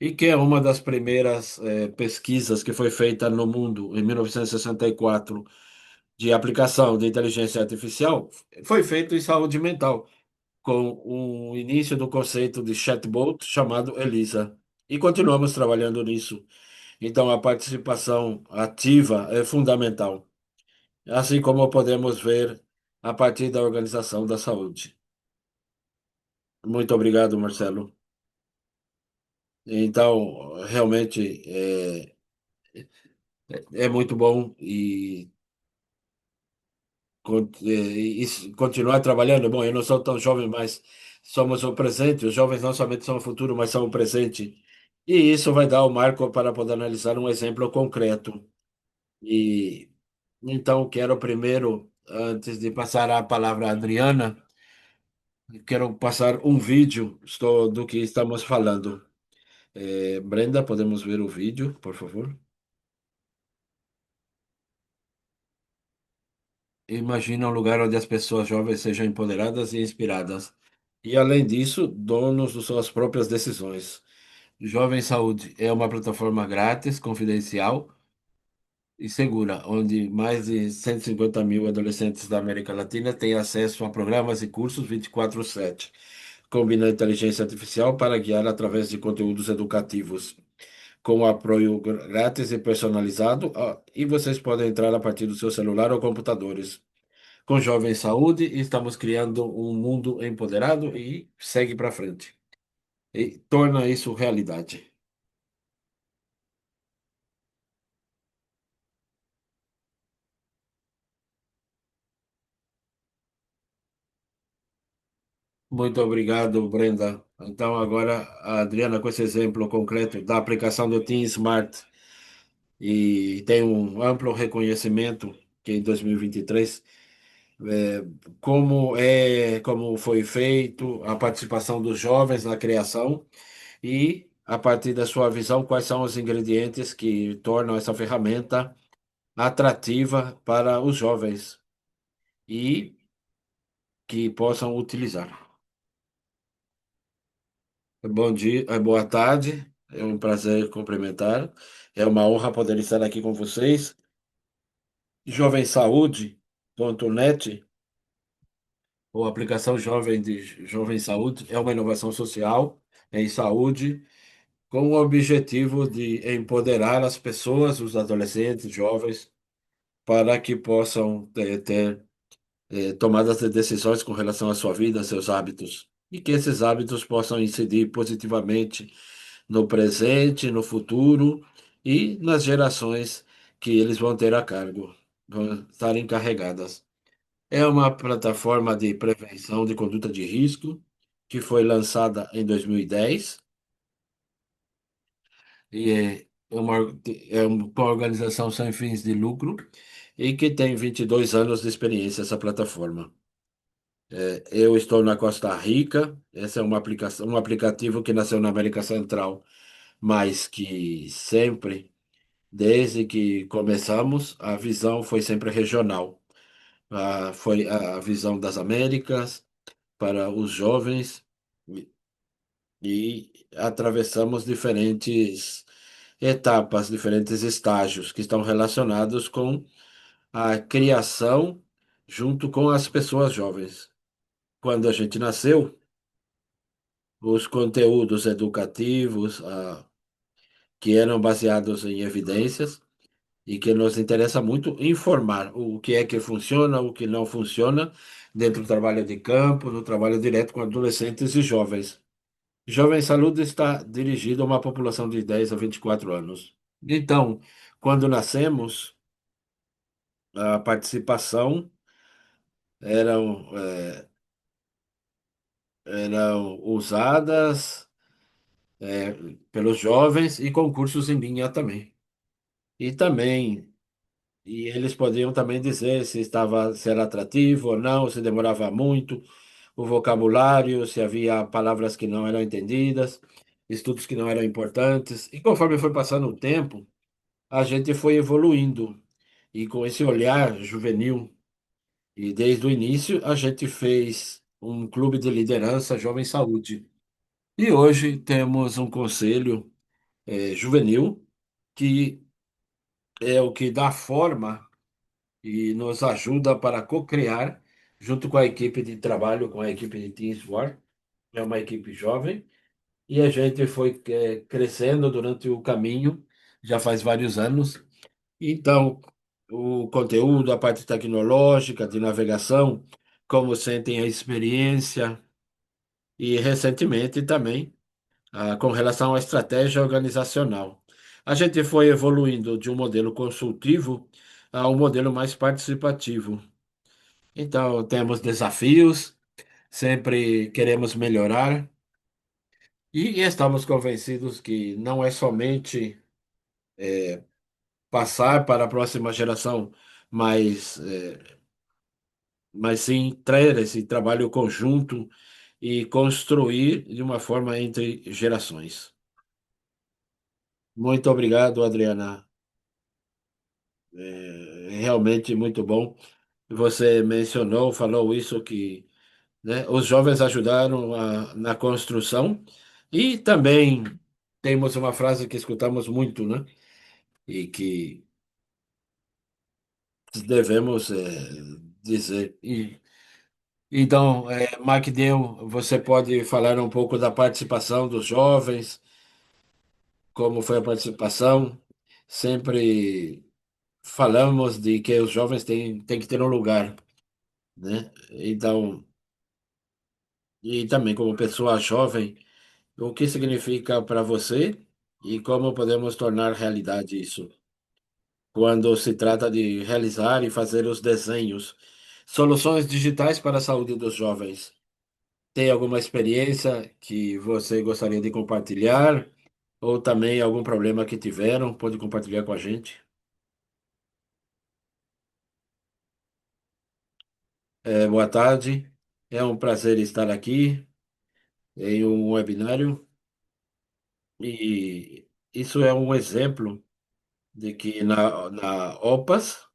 E que é uma das primeiras pesquisas que foi feita no mundo em 1964 de aplicação de inteligência artificial, foi feito em saúde mental, com o início do conceito de chatbot chamado Elisa. E continuamos trabalhando nisso. Então, a participação ativa é fundamental, assim como podemos ver a partir da Organização da Saúde. Muito obrigado, Marcelo. Então, realmente é muito bom e continuar trabalhando. Bom, eu não sou tão jovem, mas somos o presente. Os jovens não somente são o futuro, mas são o presente. E isso vai dar o marco para poder analisar um exemplo concreto. E então quero primeiro, antes de passar a palavra à Adriana, quero passar um vídeo do que estamos falando. Brenda, podemos ver o vídeo, por favor? Imagina um lugar onde as pessoas jovens sejam empoderadas e inspiradas. E, além disso, donos de suas próprias decisões. Jovem Saúde é uma plataforma grátis, confidencial e segura, onde mais de 150 mil adolescentes da América Latina têm acesso a programas e cursos 24/7. Combina inteligência artificial para guiar através de conteúdos educativos, com apoio grátis e personalizado, e vocês podem entrar a partir do seu celular ou computadores. Com Jovem Saúde, estamos criando um mundo empoderado e segue para frente. E torna isso realidade. Muito obrigado, Brenda. Então, agora, a Adriana, com esse exemplo concreto da aplicação do Team Smart, e tem um amplo reconhecimento que em 2023, é, como foi feito a participação dos jovens na criação e, a partir da sua visão, quais são os ingredientes que tornam essa ferramenta atrativa para os jovens e que possam utilizar. Bom dia, boa tarde. É um prazer cumprimentar. É uma honra poder estar aqui com vocês. Jovemsaúde.net, ou aplicação Jovem de Jovem Saúde, é uma inovação social em saúde com o objetivo de empoderar as pessoas, os adolescentes, jovens, para que possam ter tomadas de decisões com relação à sua vida, seus hábitos, e que esses hábitos possam incidir positivamente no presente, no futuro e nas gerações que eles vão ter a cargo, vão estar encarregadas. É uma plataforma de prevenção de conduta de risco que foi lançada em 2010 e é uma organização sem fins de lucro e que tem 22 anos de experiência essa plataforma. Eu estou na Costa Rica. Essa é uma aplicação, um aplicativo que nasceu na América Central, mas que sempre, desde que começamos, a visão foi sempre regional. Foi a visão das Américas para os jovens e atravessamos diferentes etapas, diferentes estágios que estão relacionados com a criação junto com as pessoas jovens. Quando a gente nasceu, os conteúdos educativos, que eram baseados em evidências e que nos interessa muito informar o que é que funciona, o que não funciona dentro do trabalho de campo, no trabalho direto com adolescentes e jovens. Jovem Saúde está dirigido a uma população de 10 a 24 anos. Então, quando nascemos, a participação eram, eram usadas eh, pelos jovens e concursos em linha também. E também E eles podiam também dizer se era atrativo ou não, se demorava muito, o vocabulário, se havia palavras que não eram entendidas, estudos que não eram importantes. E conforme foi passando o tempo, a gente foi evoluindo. E com esse olhar juvenil, e desde o início, a gente fez um clube de liderança Jovem Saúde. E hoje temos um conselho juvenil, que é o que dá forma e nos ajuda para co-criar, junto com a equipe de trabalho, com a equipe de Team Sport, que é uma equipe jovem, e a gente foi crescendo durante o caminho, já faz vários anos. Então, o conteúdo, a parte tecnológica, de navegação, como sentem a experiência, e recentemente também com relação à estratégia organizacional. A gente foi evoluindo de um modelo consultivo a um modelo mais participativo. Então, temos desafios, sempre queremos melhorar e estamos convencidos que não é somente passar para a próxima geração, mas, mas sim ter esse trabalho conjunto e construir de uma forma entre gerações. Muito obrigado, Adriana. Realmente muito bom. Você mencionou, falou isso que, né, os jovens ajudaram na construção e também temos uma frase que escutamos muito, né, e que devemos dizer. Então, Macdeu, você pode falar um pouco da participação dos jovens, como foi a participação? Sempre falamos de que os jovens têm que ter um lugar, né? Então, e também como pessoa jovem, o que significa para você e como podemos tornar realidade isso? Quando se trata de realizar e fazer os desenhos, soluções digitais para a saúde dos jovens. Tem alguma experiência que você gostaria de compartilhar? Ou também algum problema que tiveram? Pode compartilhar com a gente. Boa tarde. É um prazer estar aqui em um webinário. E isso é um exemplo de que na OPAS,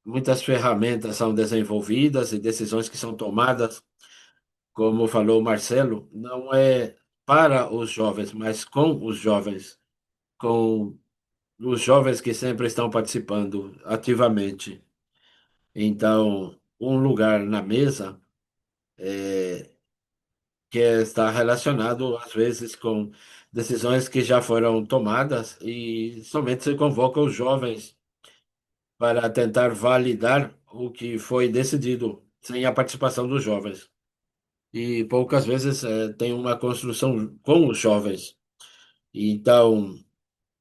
muitas ferramentas são desenvolvidas e decisões que são tomadas, como falou o Marcelo, não é para os jovens, mas com os jovens, com os jovens que sempre estão participando ativamente. Então, um lugar na mesa que está relacionado, às vezes, com decisões que já foram tomadas e somente se convoca os jovens para tentar validar o que foi decidido sem a participação dos jovens. E poucas vezes tem uma construção com os jovens. Então,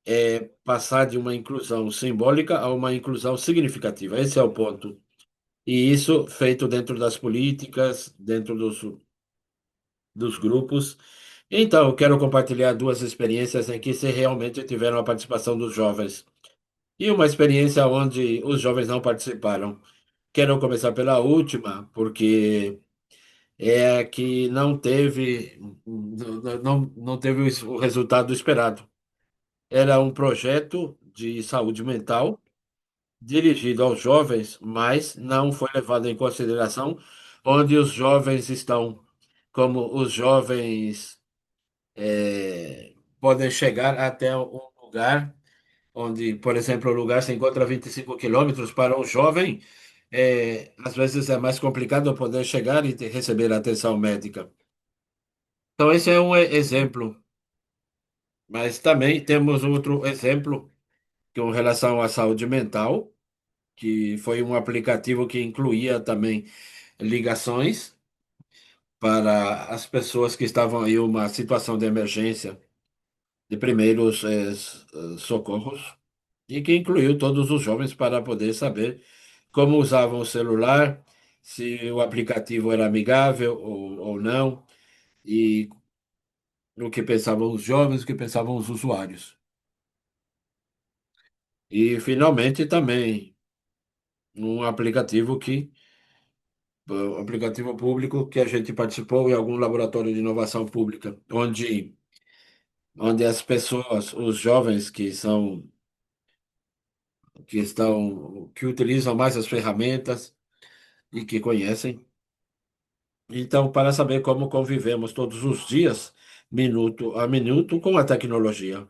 é passar de uma inclusão simbólica a uma inclusão significativa. Esse é o ponto. E isso feito dentro das políticas, dentro dos grupos. Então, eu quero compartilhar duas experiências em que se realmente tiveram a participação dos jovens. E uma experiência onde os jovens não participaram. Quero começar pela última, porque é a que não teve o resultado esperado. Era um projeto de saúde mental dirigido aos jovens, mas não foi levado em consideração onde os jovens estão, como os jovens podem chegar até um lugar onde, por exemplo, o lugar se encontra a 25 quilômetros para um jovem, às vezes é mais complicado poder chegar e receber atenção médica. Então, esse é um exemplo, mas também temos outro exemplo com relação à saúde mental, que foi um aplicativo que incluía também ligações para as pessoas que estavam em uma situação de emergência, de primeiros socorros, e que incluiu todos os jovens para poder saber como usavam o celular, se o aplicativo era amigável ou não, e o que pensavam os jovens, o que pensavam os usuários. E, finalmente, também um aplicativo público que a gente participou em algum laboratório de inovação pública, onde as pessoas, os jovens que utilizam mais as ferramentas e que conhecem. Então, para saber como convivemos todos os dias, minuto a minuto, com a tecnologia.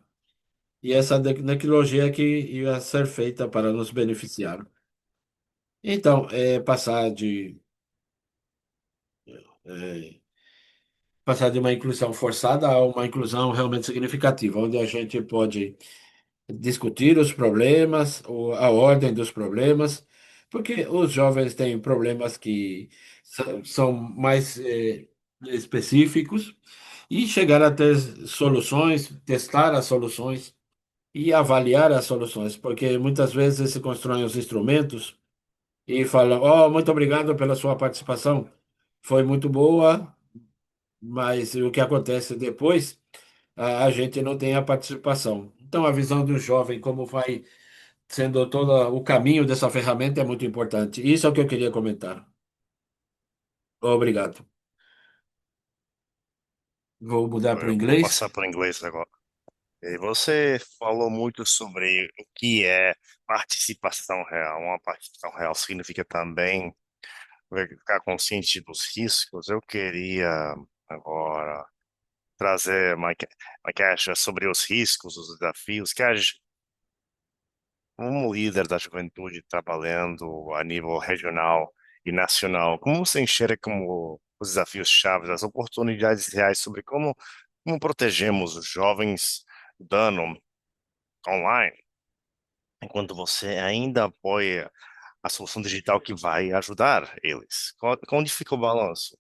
E essa tecnologia que ia ser feita para nos beneficiar. Então, é, passar de uma inclusão forçada a uma inclusão realmente significativa, onde a gente pode discutir os problemas, ou a ordem dos problemas, porque os jovens têm problemas que são mais específicos, e chegar a ter soluções, testar as soluções e avaliar as soluções, porque muitas vezes se constroem os instrumentos e falam: Oh, muito obrigado pela sua participação, foi muito boa, mas o que acontece depois, a gente não tem a participação. Então, a visão do jovem, como vai sendo todo o caminho dessa ferramenta, é muito importante. Isso é o que eu queria comentar. Obrigado. Vou mudar para o Eu vou inglês. passar para o inglês agora. E você falou muito sobre o que é participação real. Uma participação real significa também ficar consciente dos riscos. Eu queria agora trazer uma queixa sobre os riscos, os desafios. Como líder da juventude trabalhando a nível regional e nacional, como você enxerga como os desafios chaves, as oportunidades reais sobre como protegemos os jovens do dano online, enquanto você ainda apoia a solução digital que vai ajudar eles? Onde fica o balanço?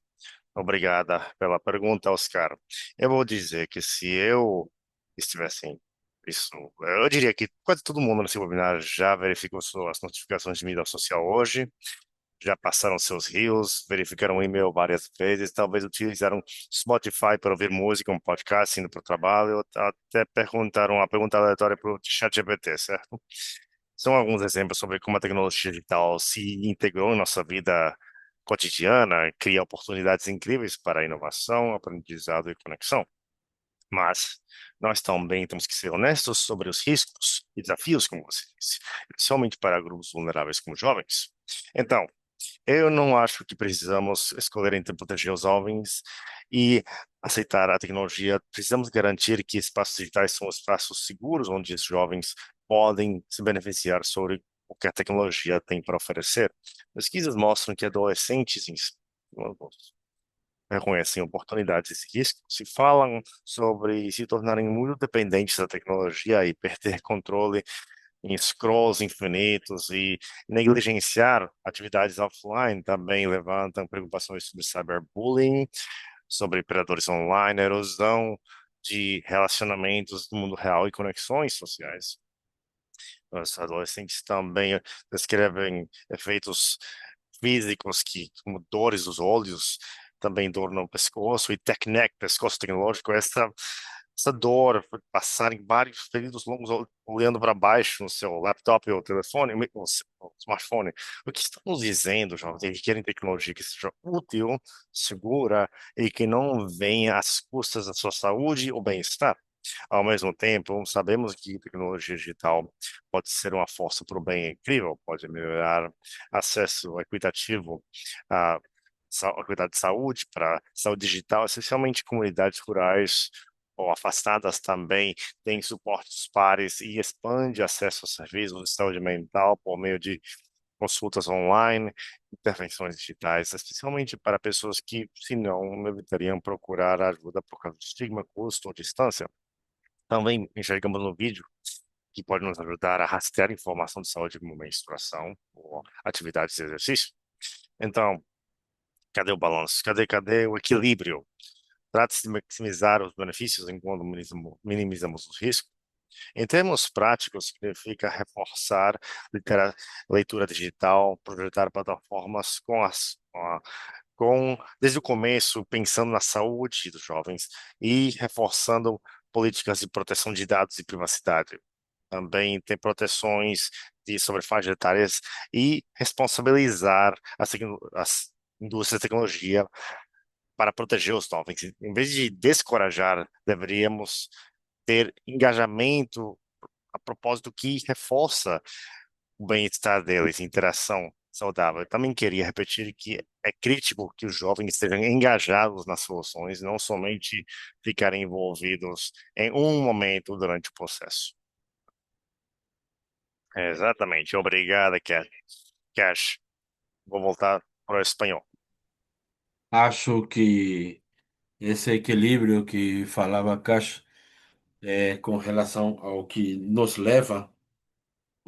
Obrigada pela pergunta, Oscar. Eu vou dizer que se eu estivesse em isso, eu diria que quase todo mundo nesse webinar já verificou suas notificações de mídia social hoje, já passaram seus rios, verificaram o e-mail várias vezes, talvez utilizaram Spotify para ouvir música, um podcast, indo para o trabalho, ou até perguntaram uma pergunta aleatória para o ChatGPT, certo? São alguns exemplos sobre como a tecnologia digital se integrou em nossa vida cotidiana, cria oportunidades incríveis para inovação, aprendizado e conexão. Mas nós também temos que ser honestos sobre os riscos e desafios, como você disse, especialmente para grupos vulneráveis como jovens. Então, eu não acho que precisamos escolher entre proteger os jovens e aceitar a tecnologia. Precisamos garantir que espaços digitais são espaços seguros onde os jovens podem se beneficiar sobre o que a tecnologia tem para oferecer. Pesquisas mostram que adolescentes reconhecem oportunidades e riscos e falam sobre se tornarem muito dependentes da tecnologia e perder controle em scrolls infinitos e negligenciar atividades offline também levantam preocupações sobre cyberbullying, sobre predadores online, erosão de relacionamentos no mundo real e conexões sociais. Os adolescentes também descrevem efeitos físicos como dores dos olhos, também dor no pescoço e neck, pescoço tecnológico, essa dor, passar em vários períodos longos olhando para baixo no seu laptop ou telefone, ou smartphone. O que estamos dizendo, jovens, é que querem tecnologia que seja útil, segura e que não venha às custas da sua saúde ou bem-estar. Ao mesmo tempo, sabemos que tecnologia digital pode ser uma força para o bem incrível, pode melhorar acesso equitativo a a cuidar de saúde, para saúde digital, especialmente em comunidades rurais ou afastadas também, tem suporte dos pares e expande acesso a serviços de saúde mental por meio de consultas online, intervenções digitais, especialmente para pessoas que, se não, evitariam procurar ajuda por causa do estigma, custo ou distância. Também enxergamos no vídeo que pode nos ajudar a rastrear informação de saúde como menstruação ou atividades de exercício. Então, cadê o balanço? Cadê o equilíbrio? Trata-se de maximizar os benefícios enquanto minimizamos os riscos. Em termos práticos, significa reforçar leitura digital, projetar plataformas desde o começo, pensando na saúde dos jovens e reforçando políticas de proteção de dados e privacidade. Também tem proteções sobre faixas etárias e responsabilizar as indústrias de tecnologia para proteger os jovens. Em vez de descorajar, deveríamos ter engajamento a propósito que reforça o bem-estar deles, interação saudável. Eu também queria repetir que é crítico que os jovens estejam engajados nas soluções, não somente ficarem envolvidos em um momento durante o processo. Exatamente. Obrigada, Cash. Vou voltar para o espanhol. Acho que esse equilíbrio que falava Cash é com relação ao que nos leva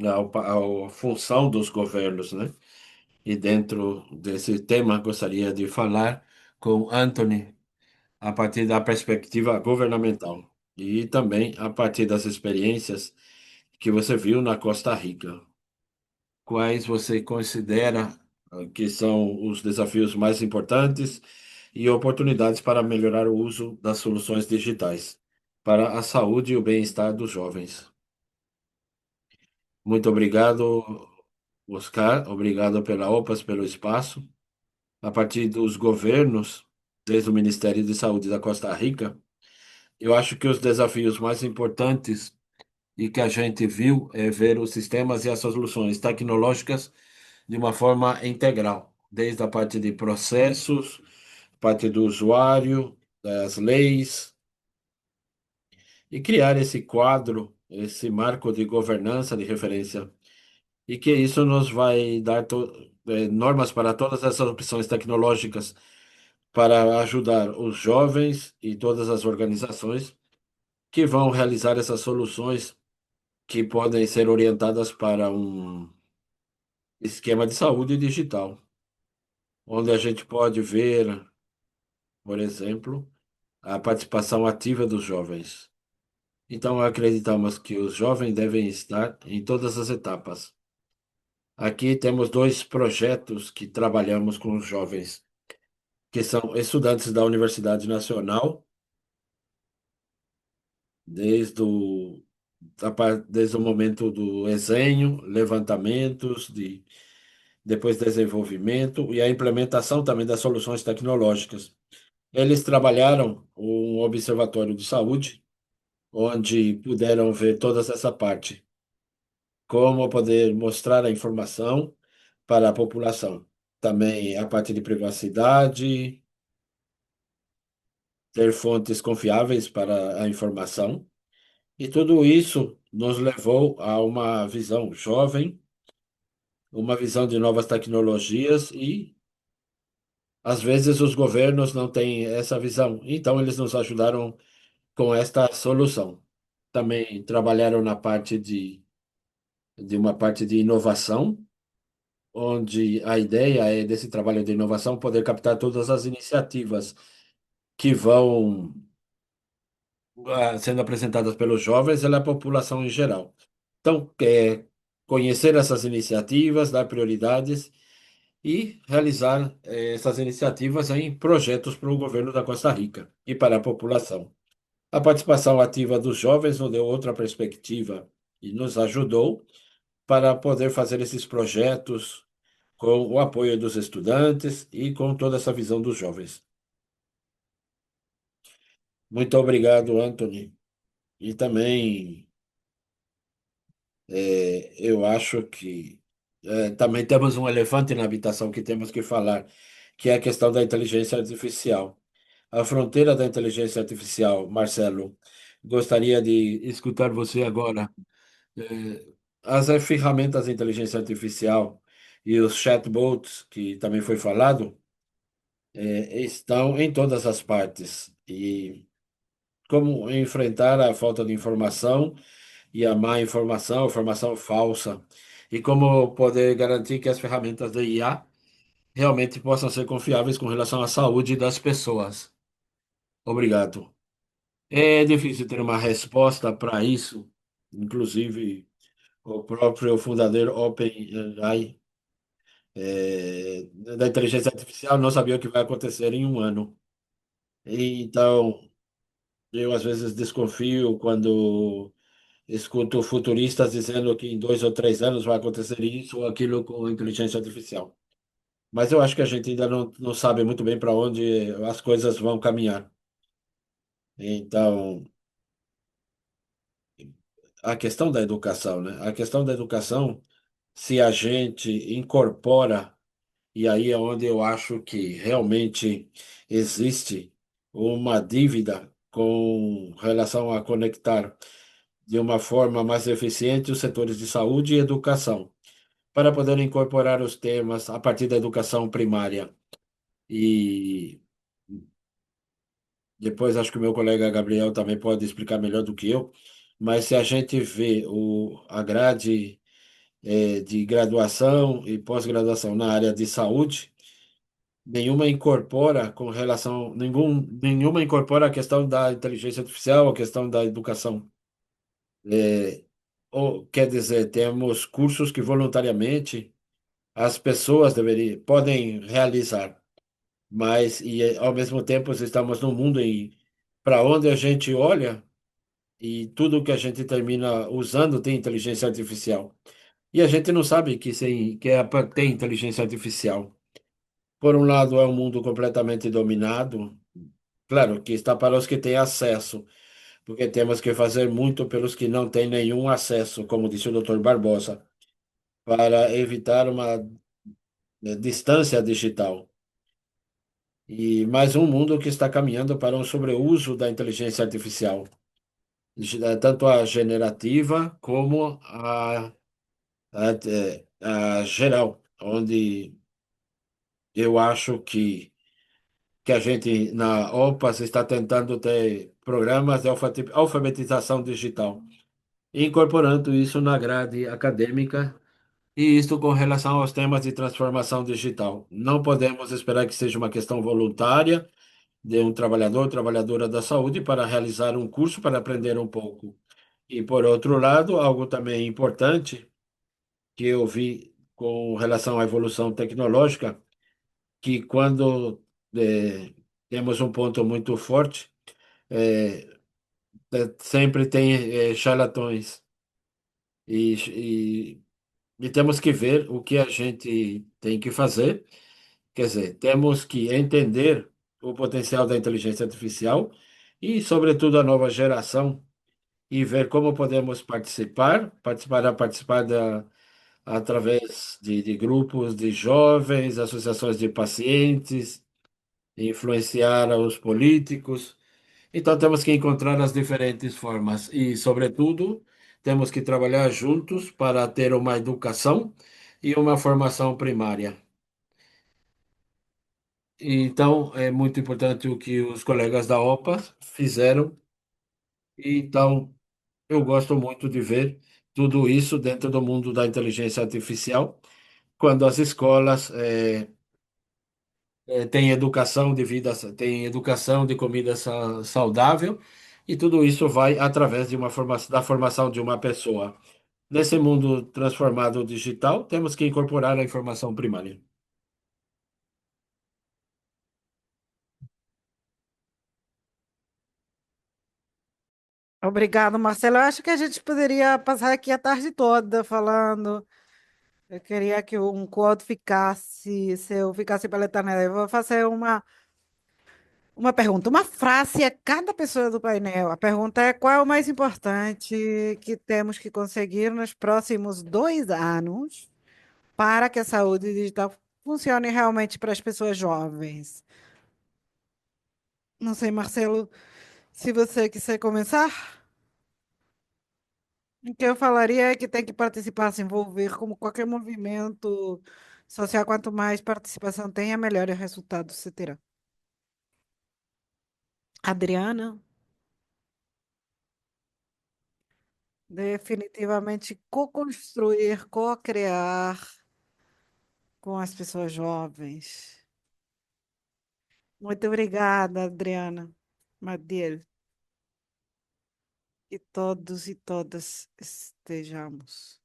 à função dos governos, né? E dentro desse tema, gostaria de falar com Anthony a partir da perspectiva governamental e também a partir das experiências que você viu na Costa Rica. Quais você considera que são os desafios mais importantes e oportunidades para melhorar o uso das soluções digitais para a saúde e o bem-estar dos jovens? Muito obrigado, Oscar. Obrigado pela OPAS, pelo espaço. A partir dos governos, desde o Ministério de Saúde da Costa Rica, eu acho que os desafios mais importantes e que a gente viu é ver os sistemas e as soluções tecnológicas de uma forma integral, desde a parte de processos, parte do usuário, das leis, e criar esse quadro, esse marco de governança de referência, e que isso nos vai dar normas para todas essas opções tecnológicas para ajudar os jovens e todas as organizações que vão realizar essas soluções que podem ser orientadas para um esquema de saúde digital, onde a gente pode ver, por exemplo, a participação ativa dos jovens. Então, acreditamos que os jovens devem estar em todas as etapas. Aqui temos dois projetos que trabalhamos com os jovens, que são estudantes da Universidade Nacional, desde desde o momento do desenho, levantamentos, depois desenvolvimento e a implementação também das soluções tecnológicas. Eles trabalharam um observatório de saúde, onde puderam ver toda essa parte, como poder mostrar a informação para a população. Também a parte de privacidade, ter fontes confiáveis para a informação. E tudo isso nos levou a uma visão jovem, uma visão de novas tecnologias e, às vezes, os governos não têm essa visão. Então, eles nos ajudaram com esta solução. Também trabalharam na parte de de uma parte de inovação, onde a ideia é desse trabalho de inovação poder captar todas as iniciativas que vão sendo apresentadas pelos jovens e pela população em geral. Então, conhecer essas iniciativas, dar prioridades e realizar essas iniciativas em projetos para o governo da Costa Rica e para a população. A participação ativa dos jovens nos deu outra perspectiva e nos ajudou para poder fazer esses projetos com o apoio dos estudantes e com toda essa visão dos jovens. Muito obrigado, Anthony. E também eu acho que também temos um elefante na habitação que temos que falar, que é a questão da inteligência artificial. A fronteira da inteligência artificial, Marcelo, gostaria de escutar você agora. Eh, As ferramentas de inteligência artificial e os chatbots, que também foi falado, estão em todas as partes. E como enfrentar a falta de informação e a má informação, informação falsa, e como poder garantir que as ferramentas da IA realmente possam ser confiáveis com relação à saúde das pessoas. Obrigado. É difícil ter uma resposta para isso, inclusive o próprio fundador OpenAI da inteligência artificial não sabia o que vai acontecer em um ano. Então, eu às vezes desconfio quando escuto futuristas dizendo que em 2 ou 3 anos vai acontecer isso ou aquilo com inteligência artificial. Mas eu acho que a gente ainda não sabe muito bem para onde as coisas vão caminhar. Então, a questão da educação, né? A questão da educação, se a gente incorpora, e aí é onde eu acho que realmente existe uma dívida com relação a conectar de uma forma mais eficiente os setores de saúde e educação, para poder incorporar os temas a partir da educação primária. E depois acho que o meu colega Gabriel também pode explicar melhor do que eu, mas se a gente vê a grade de graduação e pós-graduação na área de saúde, nenhuma incorpora a questão da inteligência artificial, a questão da educação. Ou, quer dizer, temos cursos que voluntariamente as pessoas podem realizar, mas ao mesmo tempo estamos num mundo para onde a gente olha e tudo que a gente termina usando tem inteligência artificial. E a gente não sabe tem inteligência artificial. Por um lado, é um mundo completamente dominado, claro, que está para os que têm acesso, porque temos que fazer muito pelos que não têm nenhum acesso, como disse o Dr. Barbosa, para evitar uma distância digital. E mais um mundo que está caminhando para um sobreuso da inteligência artificial, tanto a generativa como a geral, onde eu acho que a gente na OPAS está tentando ter programas de alfabetização digital, incorporando isso na grade acadêmica e isto com relação aos temas de transformação digital. Não podemos esperar que seja uma questão voluntária de um trabalhador, trabalhadora da saúde para realizar um curso para aprender um pouco. E por outro lado, algo também importante que eu vi com relação à evolução tecnológica, que quando temos um ponto muito forte, é, sempre tem charlatões e, e temos que ver o que a gente tem que fazer. Quer dizer, temos que entender o potencial da inteligência artificial e, sobretudo, a nova geração e ver como podemos participar através de grupos de jovens, associações de pacientes, influenciar os políticos. Então, temos que encontrar as diferentes formas e, sobretudo, temos que trabalhar juntos para ter uma educação e uma formação primária. Então, é muito importante o que os colegas da OPA fizeram. Então, eu gosto muito de ver Tudo isso dentro do mundo da inteligência artificial, quando as escolas têm educação de vida, têm educação de comida saudável, e tudo isso vai através de uma formação, da formação de uma pessoa. Nesse mundo transformado digital, temos que incorporar a informação primária. Obrigado, Marcelo. Eu acho que a gente poderia passar aqui a tarde toda falando. Eu queria que um quote ficasse, se eu ficasse pela eternidade. Eu vou fazer uma pergunta, uma frase a cada pessoa do painel. A pergunta é: qual é o mais importante que temos que conseguir nos próximos 2 anos para que a saúde digital funcione realmente para as pessoas jovens? Não sei, Marcelo, se você quiser começar. O que eu falaria é que tem que participar, se envolver, como qualquer movimento social. Quanto mais participação tenha, melhores resultados você terá. Adriana, definitivamente co-construir, co-criar com as pessoas jovens. Muito obrigada, Adriana, Madiel, e todos e todas estejamos.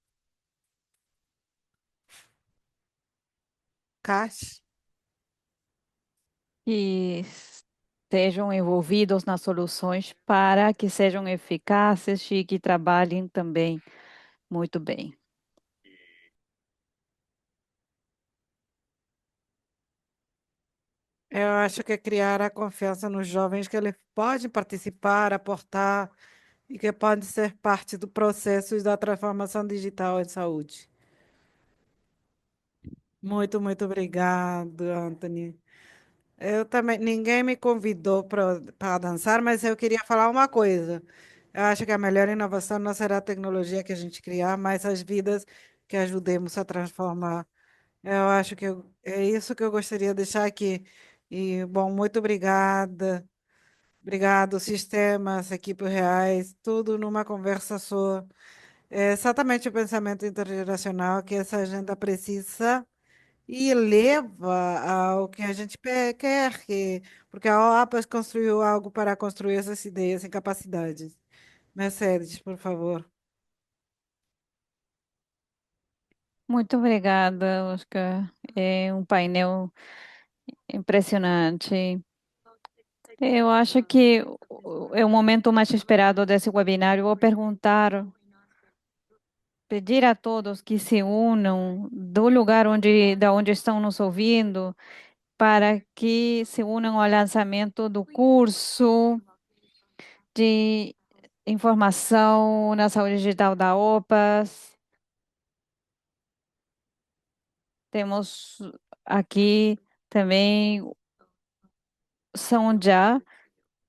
Caixa. Que estejam envolvidos nas soluções para que sejam eficazes e que trabalhem também muito bem. Eu acho que é criar a confiança nos jovens que eles podem participar, aportar e que podem ser parte do processo da transformação digital em saúde. Muito, muito obrigado, Anthony. Eu também, ninguém me convidou para dançar, mas eu queria falar uma coisa. Eu acho que a melhor inovação não será a tecnologia que a gente criar, mas as vidas que ajudemos a transformar. Eu acho que é isso que eu gostaria de deixar aqui. E, bom, muito obrigada. Obrigado, sistemas, equipes reais, tudo numa conversa só. É exatamente o pensamento intergeracional que essa agenda precisa e leva ao que a gente quer, porque a OAPAS construiu algo para construir essas ideias e capacidades. Mercedes, por favor. Muito obrigada, Oscar. É um painel impressionante. Eu acho que é o momento mais esperado desse webinário. Vou perguntar, pedir a todos que se unam do lugar da onde estão nos ouvindo, para que se unam ao lançamento do curso de informação na saúde digital da OPAS. Temos aqui também Sonja,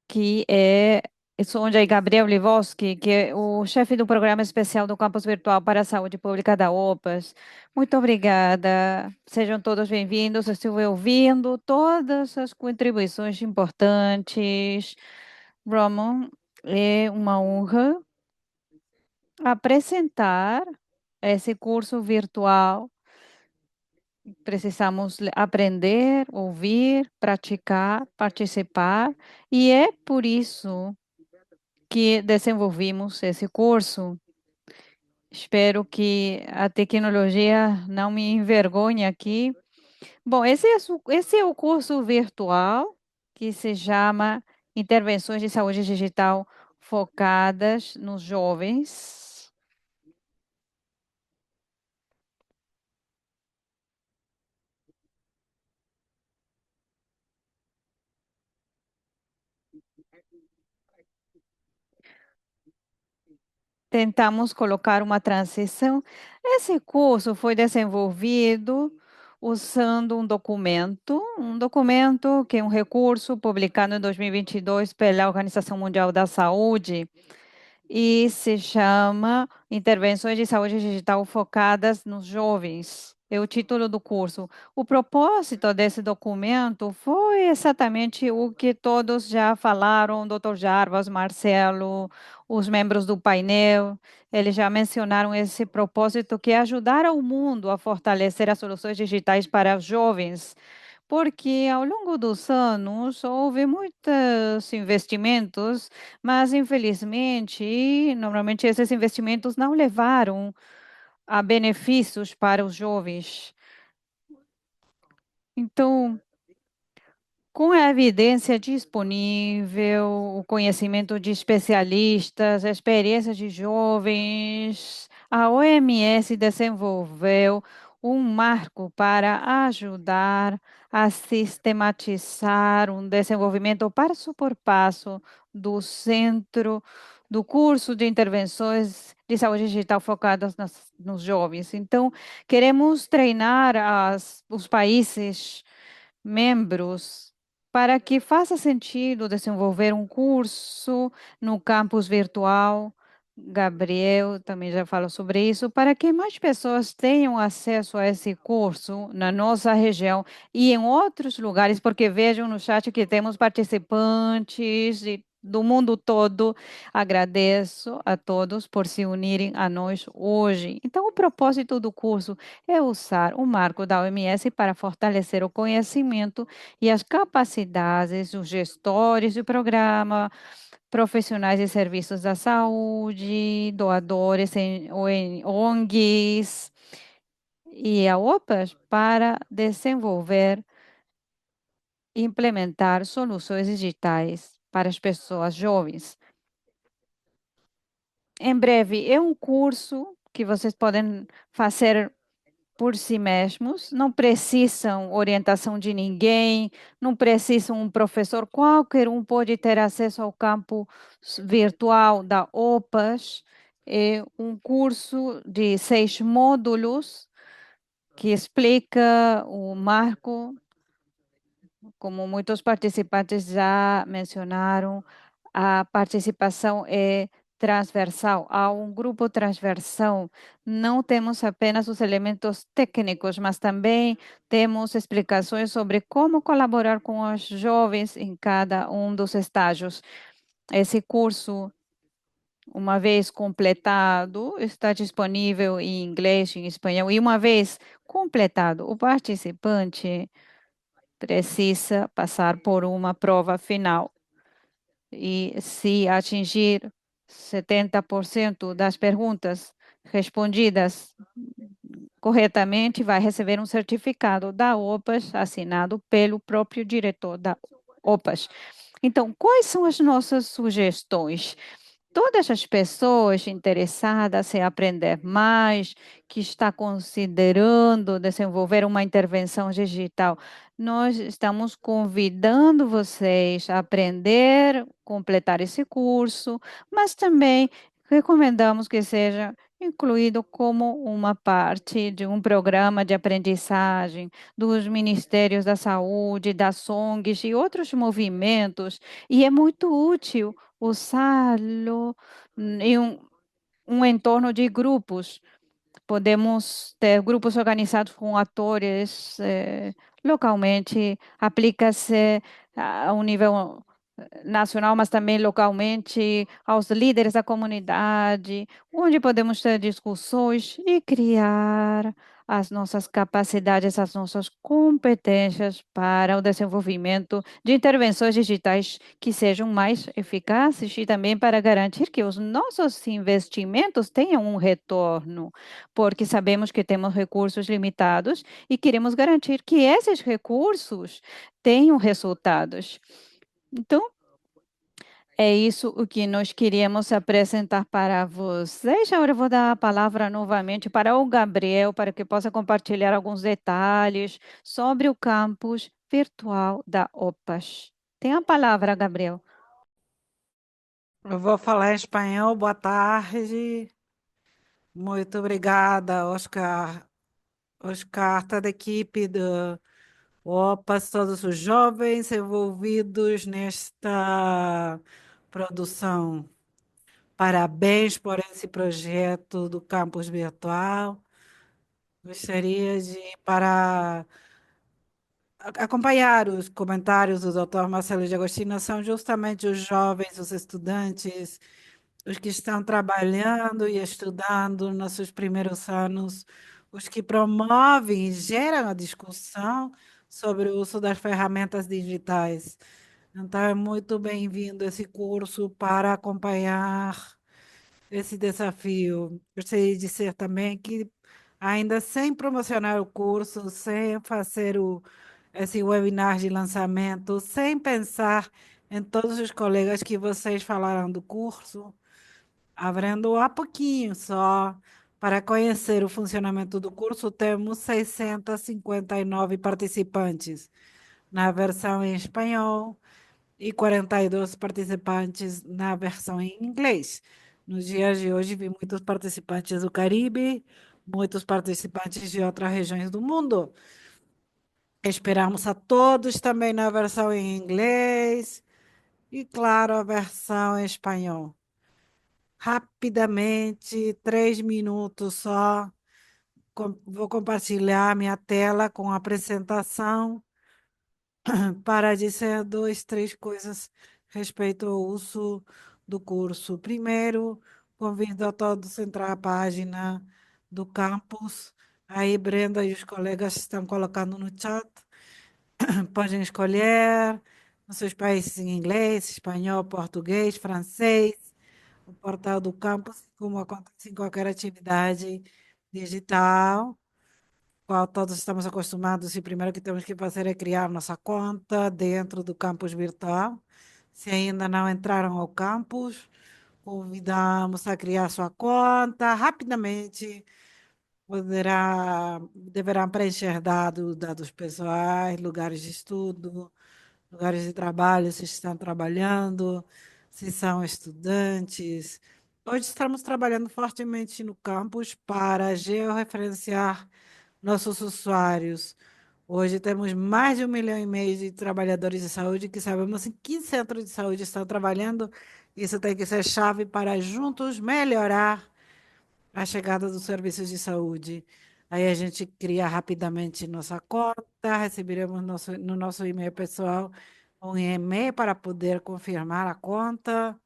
que é Sonja e Gabriel Livoski, que é o chefe do Programa Especial do Campus Virtual para a Saúde Pública da OPAS. Muito obrigada. Sejam todos bem-vindos. Eu estive ouvindo todas as contribuições importantes. Roman, é uma honra apresentar esse curso virtual. Precisamos aprender, ouvir, praticar, participar, e é por isso que desenvolvimos esse curso. Espero que a tecnologia não me envergonhe aqui. Bom, esse é o curso virtual que se chama Intervenções de Saúde Digital Focadas nos Jovens. Tentamos colocar uma transição. Esse curso foi desenvolvido usando um documento que é um recurso publicado em 2022 pela Organização Mundial da Saúde e se chama Intervenções de Saúde Digital Focadas nos Jovens. é o título do curso. O propósito desse documento foi exatamente o que todos já falaram, Dr. Jarbas, Marcelo, os membros do painel, eles já mencionaram esse propósito que é ajudar o mundo a fortalecer as soluções digitais para os jovens, porque ao longo dos anos houve muitos investimentos, mas infelizmente, normalmente esses investimentos não levaram a benefícios para os jovens. Então, com a evidência disponível, o conhecimento de especialistas, a experiência de jovens, a OMS desenvolveu um marco para ajudar a sistematizar um desenvolvimento passo por passo do centro do curso de intervenções de saúde digital focadas nos jovens. Então, queremos treinar os países membros para que faça sentido desenvolver um curso no campus virtual. Gabriel também já falou sobre isso, para que mais pessoas tenham acesso a esse curso na nossa região e em outros lugares, porque vejam no chat que temos participantes do mundo todo. Agradeço a todos por se unirem a nós hoje. Então, o propósito do curso é usar o marco da OMS para fortalecer o conhecimento e as capacidades dos gestores do programa, profissionais de serviços da saúde, doadores em ONGs e a OPAs para desenvolver e implementar soluções digitais para as pessoas jovens. Em breve, é um curso que vocês podem fazer por si mesmos, não precisam orientação de ninguém, não precisam um professor, qualquer um pode ter acesso ao campo virtual da OPAS. É um curso de 6 módulos que explica o marco, como muitos participantes já mencionaram, a participação é transversal. Há um grupo transversal. Não temos apenas os elementos técnicos, mas também temos explicações sobre como colaborar com os jovens em cada um dos estágios. Esse curso, uma vez completado, está disponível em inglês, em espanhol, e uma vez completado, o participante precisa passar por uma prova final. E se atingir 70% das perguntas respondidas corretamente, vai receber um certificado da OPAS assinado pelo próprio diretor da OPAS. Então, quais são as nossas sugestões? Todas as pessoas interessadas em aprender mais, que está considerando desenvolver uma intervenção digital, nós estamos convidando vocês a aprender, completar esse curso, mas também recomendamos que seja incluído como uma parte de um programa de aprendizagem dos Ministérios da Saúde, das ONGs e outros movimentos, e é muito útil usá-lo em um entorno de grupos. Podemos ter grupos organizados com atores localmente, aplica-se a um nível nacional, mas também localmente, aos líderes da comunidade, onde podemos ter discussões e criar as nossas capacidades, as nossas competências para o desenvolvimento de intervenções digitais que sejam mais eficazes e também para garantir que os nossos investimentos tenham um retorno, porque sabemos que temos recursos limitados e queremos garantir que esses recursos tenham resultados. Então, é isso o que nós queríamos apresentar para vocês. Agora eu vou dar a palavra novamente para o Gabriel, para que possa compartilhar alguns detalhes sobre o campus virtual da OPAS. Tem a palavra, Gabriel. Eu vou falar em espanhol. Boa tarde. Muito obrigada, Oscar. Oscar, toda a equipe do OPAS, todos os jovens envolvidos nesta produção. Parabéns por esse projeto do campus virtual. Gostaria de, para acompanhar os comentários do Dr. Marcelo de Agostinho, são justamente os jovens, os estudantes, os que estão trabalhando e estudando nos seus primeiros anos, os que promovem e geram a discussão sobre o uso das ferramentas digitais. Então, é muito bem-vindo esse curso para acompanhar esse desafio. Gostaria de dizer também que, ainda sem promocionar o curso, sem fazer esse webinar de lançamento, sem pensar em todos os colegas que vocês falaram do curso, abrindo há pouquinho só para conhecer o funcionamento do curso, temos 659 participantes na versão em espanhol e 42 participantes na versão em inglês. Nos dias de hoje, vi muitos participantes do Caribe, muitos participantes de outras regiões do mundo. Esperamos a todos também na versão em inglês e, claro, a versão em espanhol. Rapidamente, 3 minutos só. Vou compartilhar minha tela com a apresentação para dizer duas, três coisas respeito ao uso do curso. Primeiro, convido a todos a entrar na página do campus. Aí, Brenda e os colegas estão colocando no chat. Podem escolher nos seus países em inglês, espanhol, português, francês, o portal do campus, como acontece em qualquer atividade digital, qual todos estamos acostumados, e o primeiro que temos que fazer é criar nossa conta dentro do campus virtual. Se ainda não entraram ao campus, convidamos a criar sua conta rapidamente. Deverá preencher dados pessoais, lugares de estudo, lugares de trabalho, se estão trabalhando, se são estudantes. Hoje estamos trabalhando fortemente no campus para georreferenciar nossos usuários. Hoje temos mais de 1,5 milhão de trabalhadores de saúde que sabemos em que centro de saúde estão trabalhando. Isso tem que ser chave para juntos melhorar a chegada dos serviços de saúde. Aí a gente cria rapidamente nossa conta, receberemos no nosso e-mail pessoal um e-mail para poder confirmar a conta,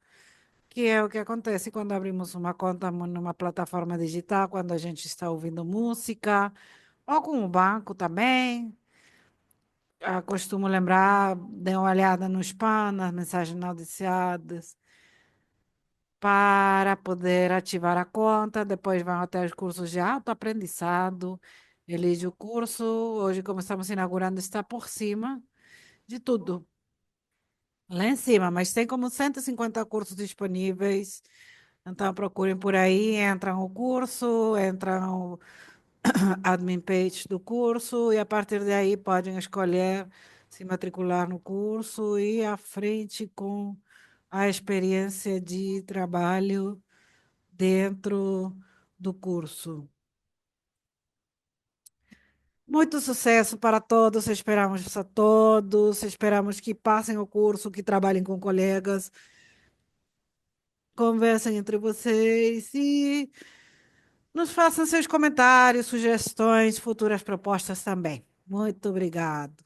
que é o que acontece quando abrimos uma conta numa plataforma digital, quando a gente está ouvindo música, ou com o banco também. Costumo lembrar, dê uma olhada no spam, nas mensagens não anunciadas, para poder ativar a conta. Depois vão até os cursos de autoaprendizado. Elige o curso. Hoje, como estamos inaugurando, está por cima de tudo. Lá em cima, mas tem como 150 cursos disponíveis. Então, procurem por aí, entram o curso, entram admin page do curso e a partir daí podem escolher se matricular no curso e ir à frente com a experiência de trabalho dentro do curso. Muito sucesso para todos, esperamos a todos, esperamos que passem o curso, que trabalhem com colegas, conversem entre vocês e nos façam seus comentários, sugestões, futuras propostas também. Muito obrigado.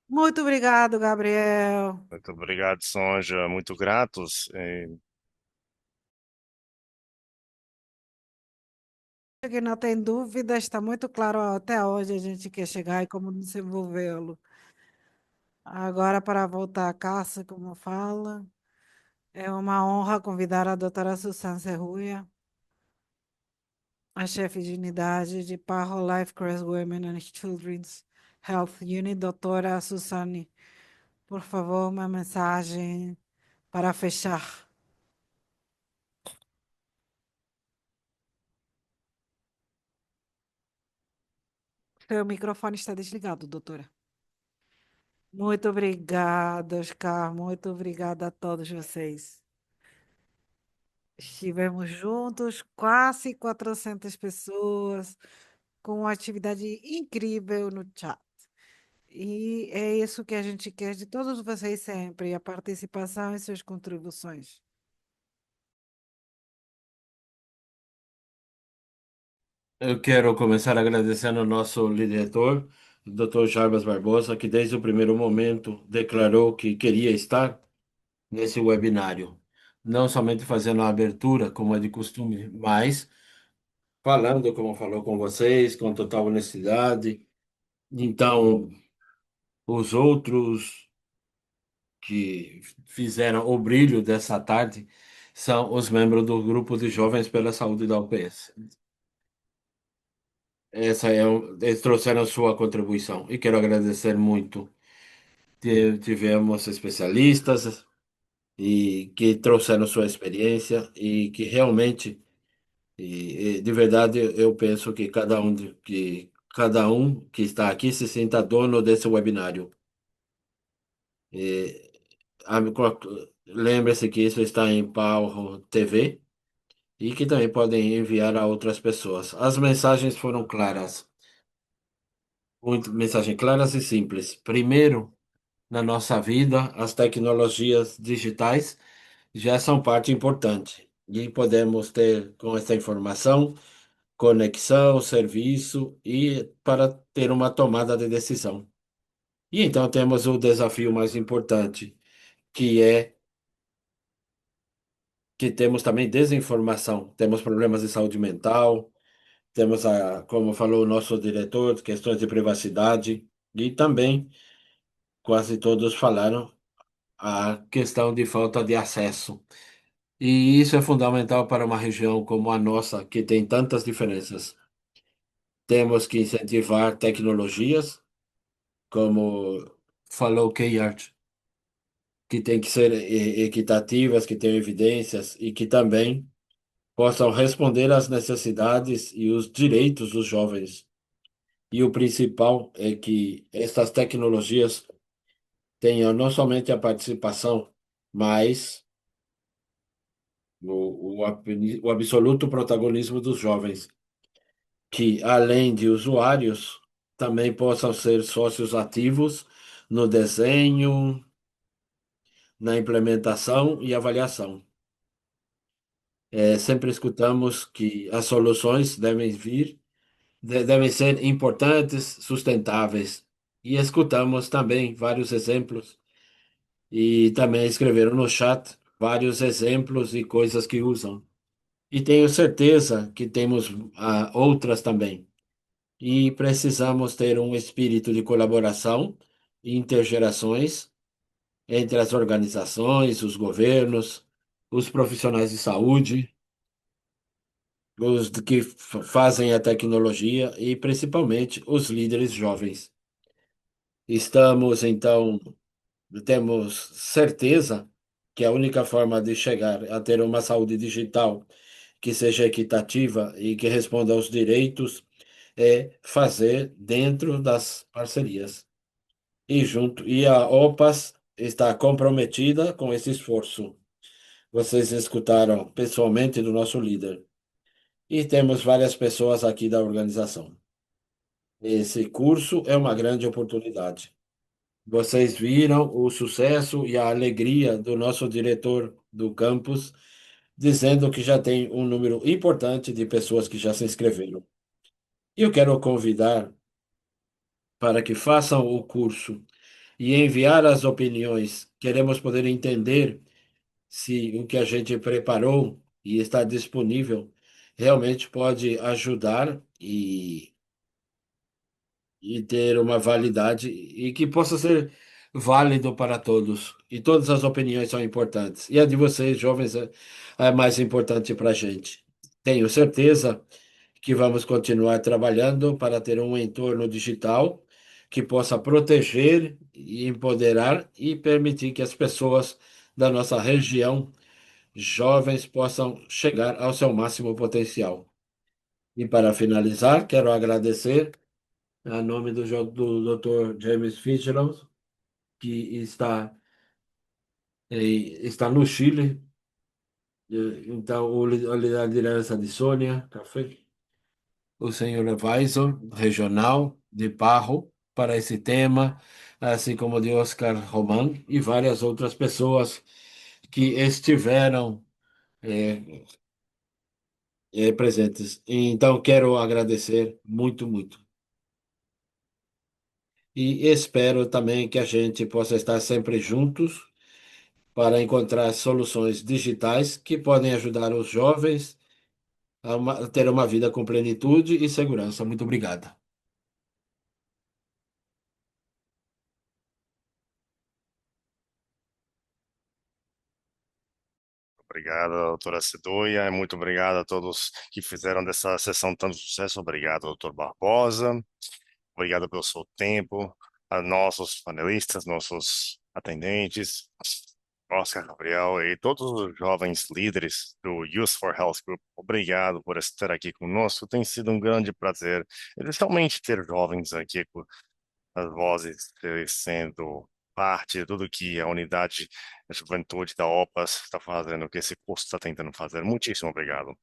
Muito obrigado, Gabriel. Muito obrigado, Sonja. Muito gratos. Que não tem dúvida, está muito claro até onde a gente quer chegar e como desenvolvê-lo. Agora, para voltar à caça, como fala, é uma honra convidar a doutora Susana Serruia, a chefe de unidade de Parro Life Cross Women and Children's Health Unit. Doutora Susane, por favor, uma mensagem para fechar. Seu microfone está desligado, doutora. Muito obrigada, Oscar. Muito obrigada a todos vocês. Estivemos juntos, quase 400 pessoas, com uma atividade incrível no chat. E é isso que a gente quer de todos vocês sempre, a participação e suas contribuições. Eu quero começar agradecendo ao nosso diretor, o Dr. Jarbas Barbosa, que desde o primeiro momento declarou que queria estar nesse webinário, não somente fazendo a abertura, como é de costume, mas falando como falou com vocês, com total honestidade. Então, os outros que fizeram o brilho dessa tarde são os membros do grupo de jovens pela saúde da UPS. Eles trouxeram sua contribuição e quero agradecer muito. Tivemos especialistas e que trouxeram sua experiência e que realmente, de verdade, eu penso que cada um que está aqui se sinta dono desse webinário. E, lembre-se que isso está em Power TV e que também podem enviar a outras pessoas. As mensagens foram claras, muito mensagens claras e simples. Primeiro, na nossa vida, as tecnologias digitais já são parte importante e podemos ter com essa informação conexão, serviço e para ter uma tomada de decisão. E então temos o desafio mais importante, que é que temos também desinformação, temos problemas de saúde mental, temos como falou o nosso diretor, questões de privacidade e também quase todos falaram a questão de falta de acesso. E isso é fundamental para uma região como a nossa, que tem tantas diferenças. Temos que incentivar tecnologias, como falou Keyart, que tem que ser equitativas, que tenham evidências e que também possam responder às necessidades e os direitos dos jovens. E o principal é que estas tecnologias tenham não somente a participação, mas o absoluto protagonismo dos jovens, que além de usuários, também possam ser sócios ativos no desenho, na implementação e avaliação. Sempre escutamos que as soluções devem ser importantes, sustentáveis. E escutamos também vários exemplos e também escreveram no chat vários exemplos e coisas que usam. E tenho certeza que temos outras também. E precisamos ter um espírito de colaboração e intergerações entre as organizações, os governos, os profissionais de saúde, que fazem a tecnologia e principalmente os líderes jovens. Estamos, então, temos certeza que a única forma de chegar a ter uma saúde digital que seja equitativa e que responda aos direitos é fazer dentro das parcerias. E a OPAS está comprometida com esse esforço. Vocês escutaram pessoalmente do nosso líder. E temos várias pessoas aqui da organização. Esse curso é uma grande oportunidade. Vocês viram o sucesso e a alegria do nosso diretor do campus, dizendo que já tem um número importante de pessoas que já se inscreveram. E eu quero convidar para que façam o curso e enviar as opiniões. Queremos poder entender se o que a gente preparou e está disponível realmente pode ajudar e ter uma validade e que possa ser válido para todos. E todas as opiniões são importantes. E a de vocês, jovens, é mais importante para a gente. Tenho certeza que vamos continuar trabalhando para ter um entorno digital que possa proteger e empoderar e permitir que as pessoas da nossa região, jovens, possam chegar ao seu máximo potencial. E para finalizar, quero agradecer a nome do Dr. James Fitzgerald, que está no Chile. Então, a liderança de Sônia Café, o senhor advisor regional de Barro para esse tema, assim como de Oscar Roman e várias outras pessoas que estiveram eh, presentes. Então, quero agradecer muito, muito. E espero também que a gente possa estar sempre juntos para encontrar soluções digitais que podem ajudar os jovens a ter uma vida com plenitude e segurança. Muito obrigado. Obrigado, doutora Sedoia. Muito obrigado a todos que fizeram dessa sessão tanto sucesso. Obrigado, doutor Barbosa. Obrigado pelo seu tempo. A nossos panelistas, nossos atendentes, Oscar, Gabriel e todos os jovens líderes do Youth for Health Group. Obrigado por estar aqui conosco. Tem sido um grande prazer, especialmente ter jovens aqui com as vozes sendo parte de tudo que a unidade da juventude da OPAS está fazendo, o que esse curso está tentando fazer. Muitíssimo obrigado.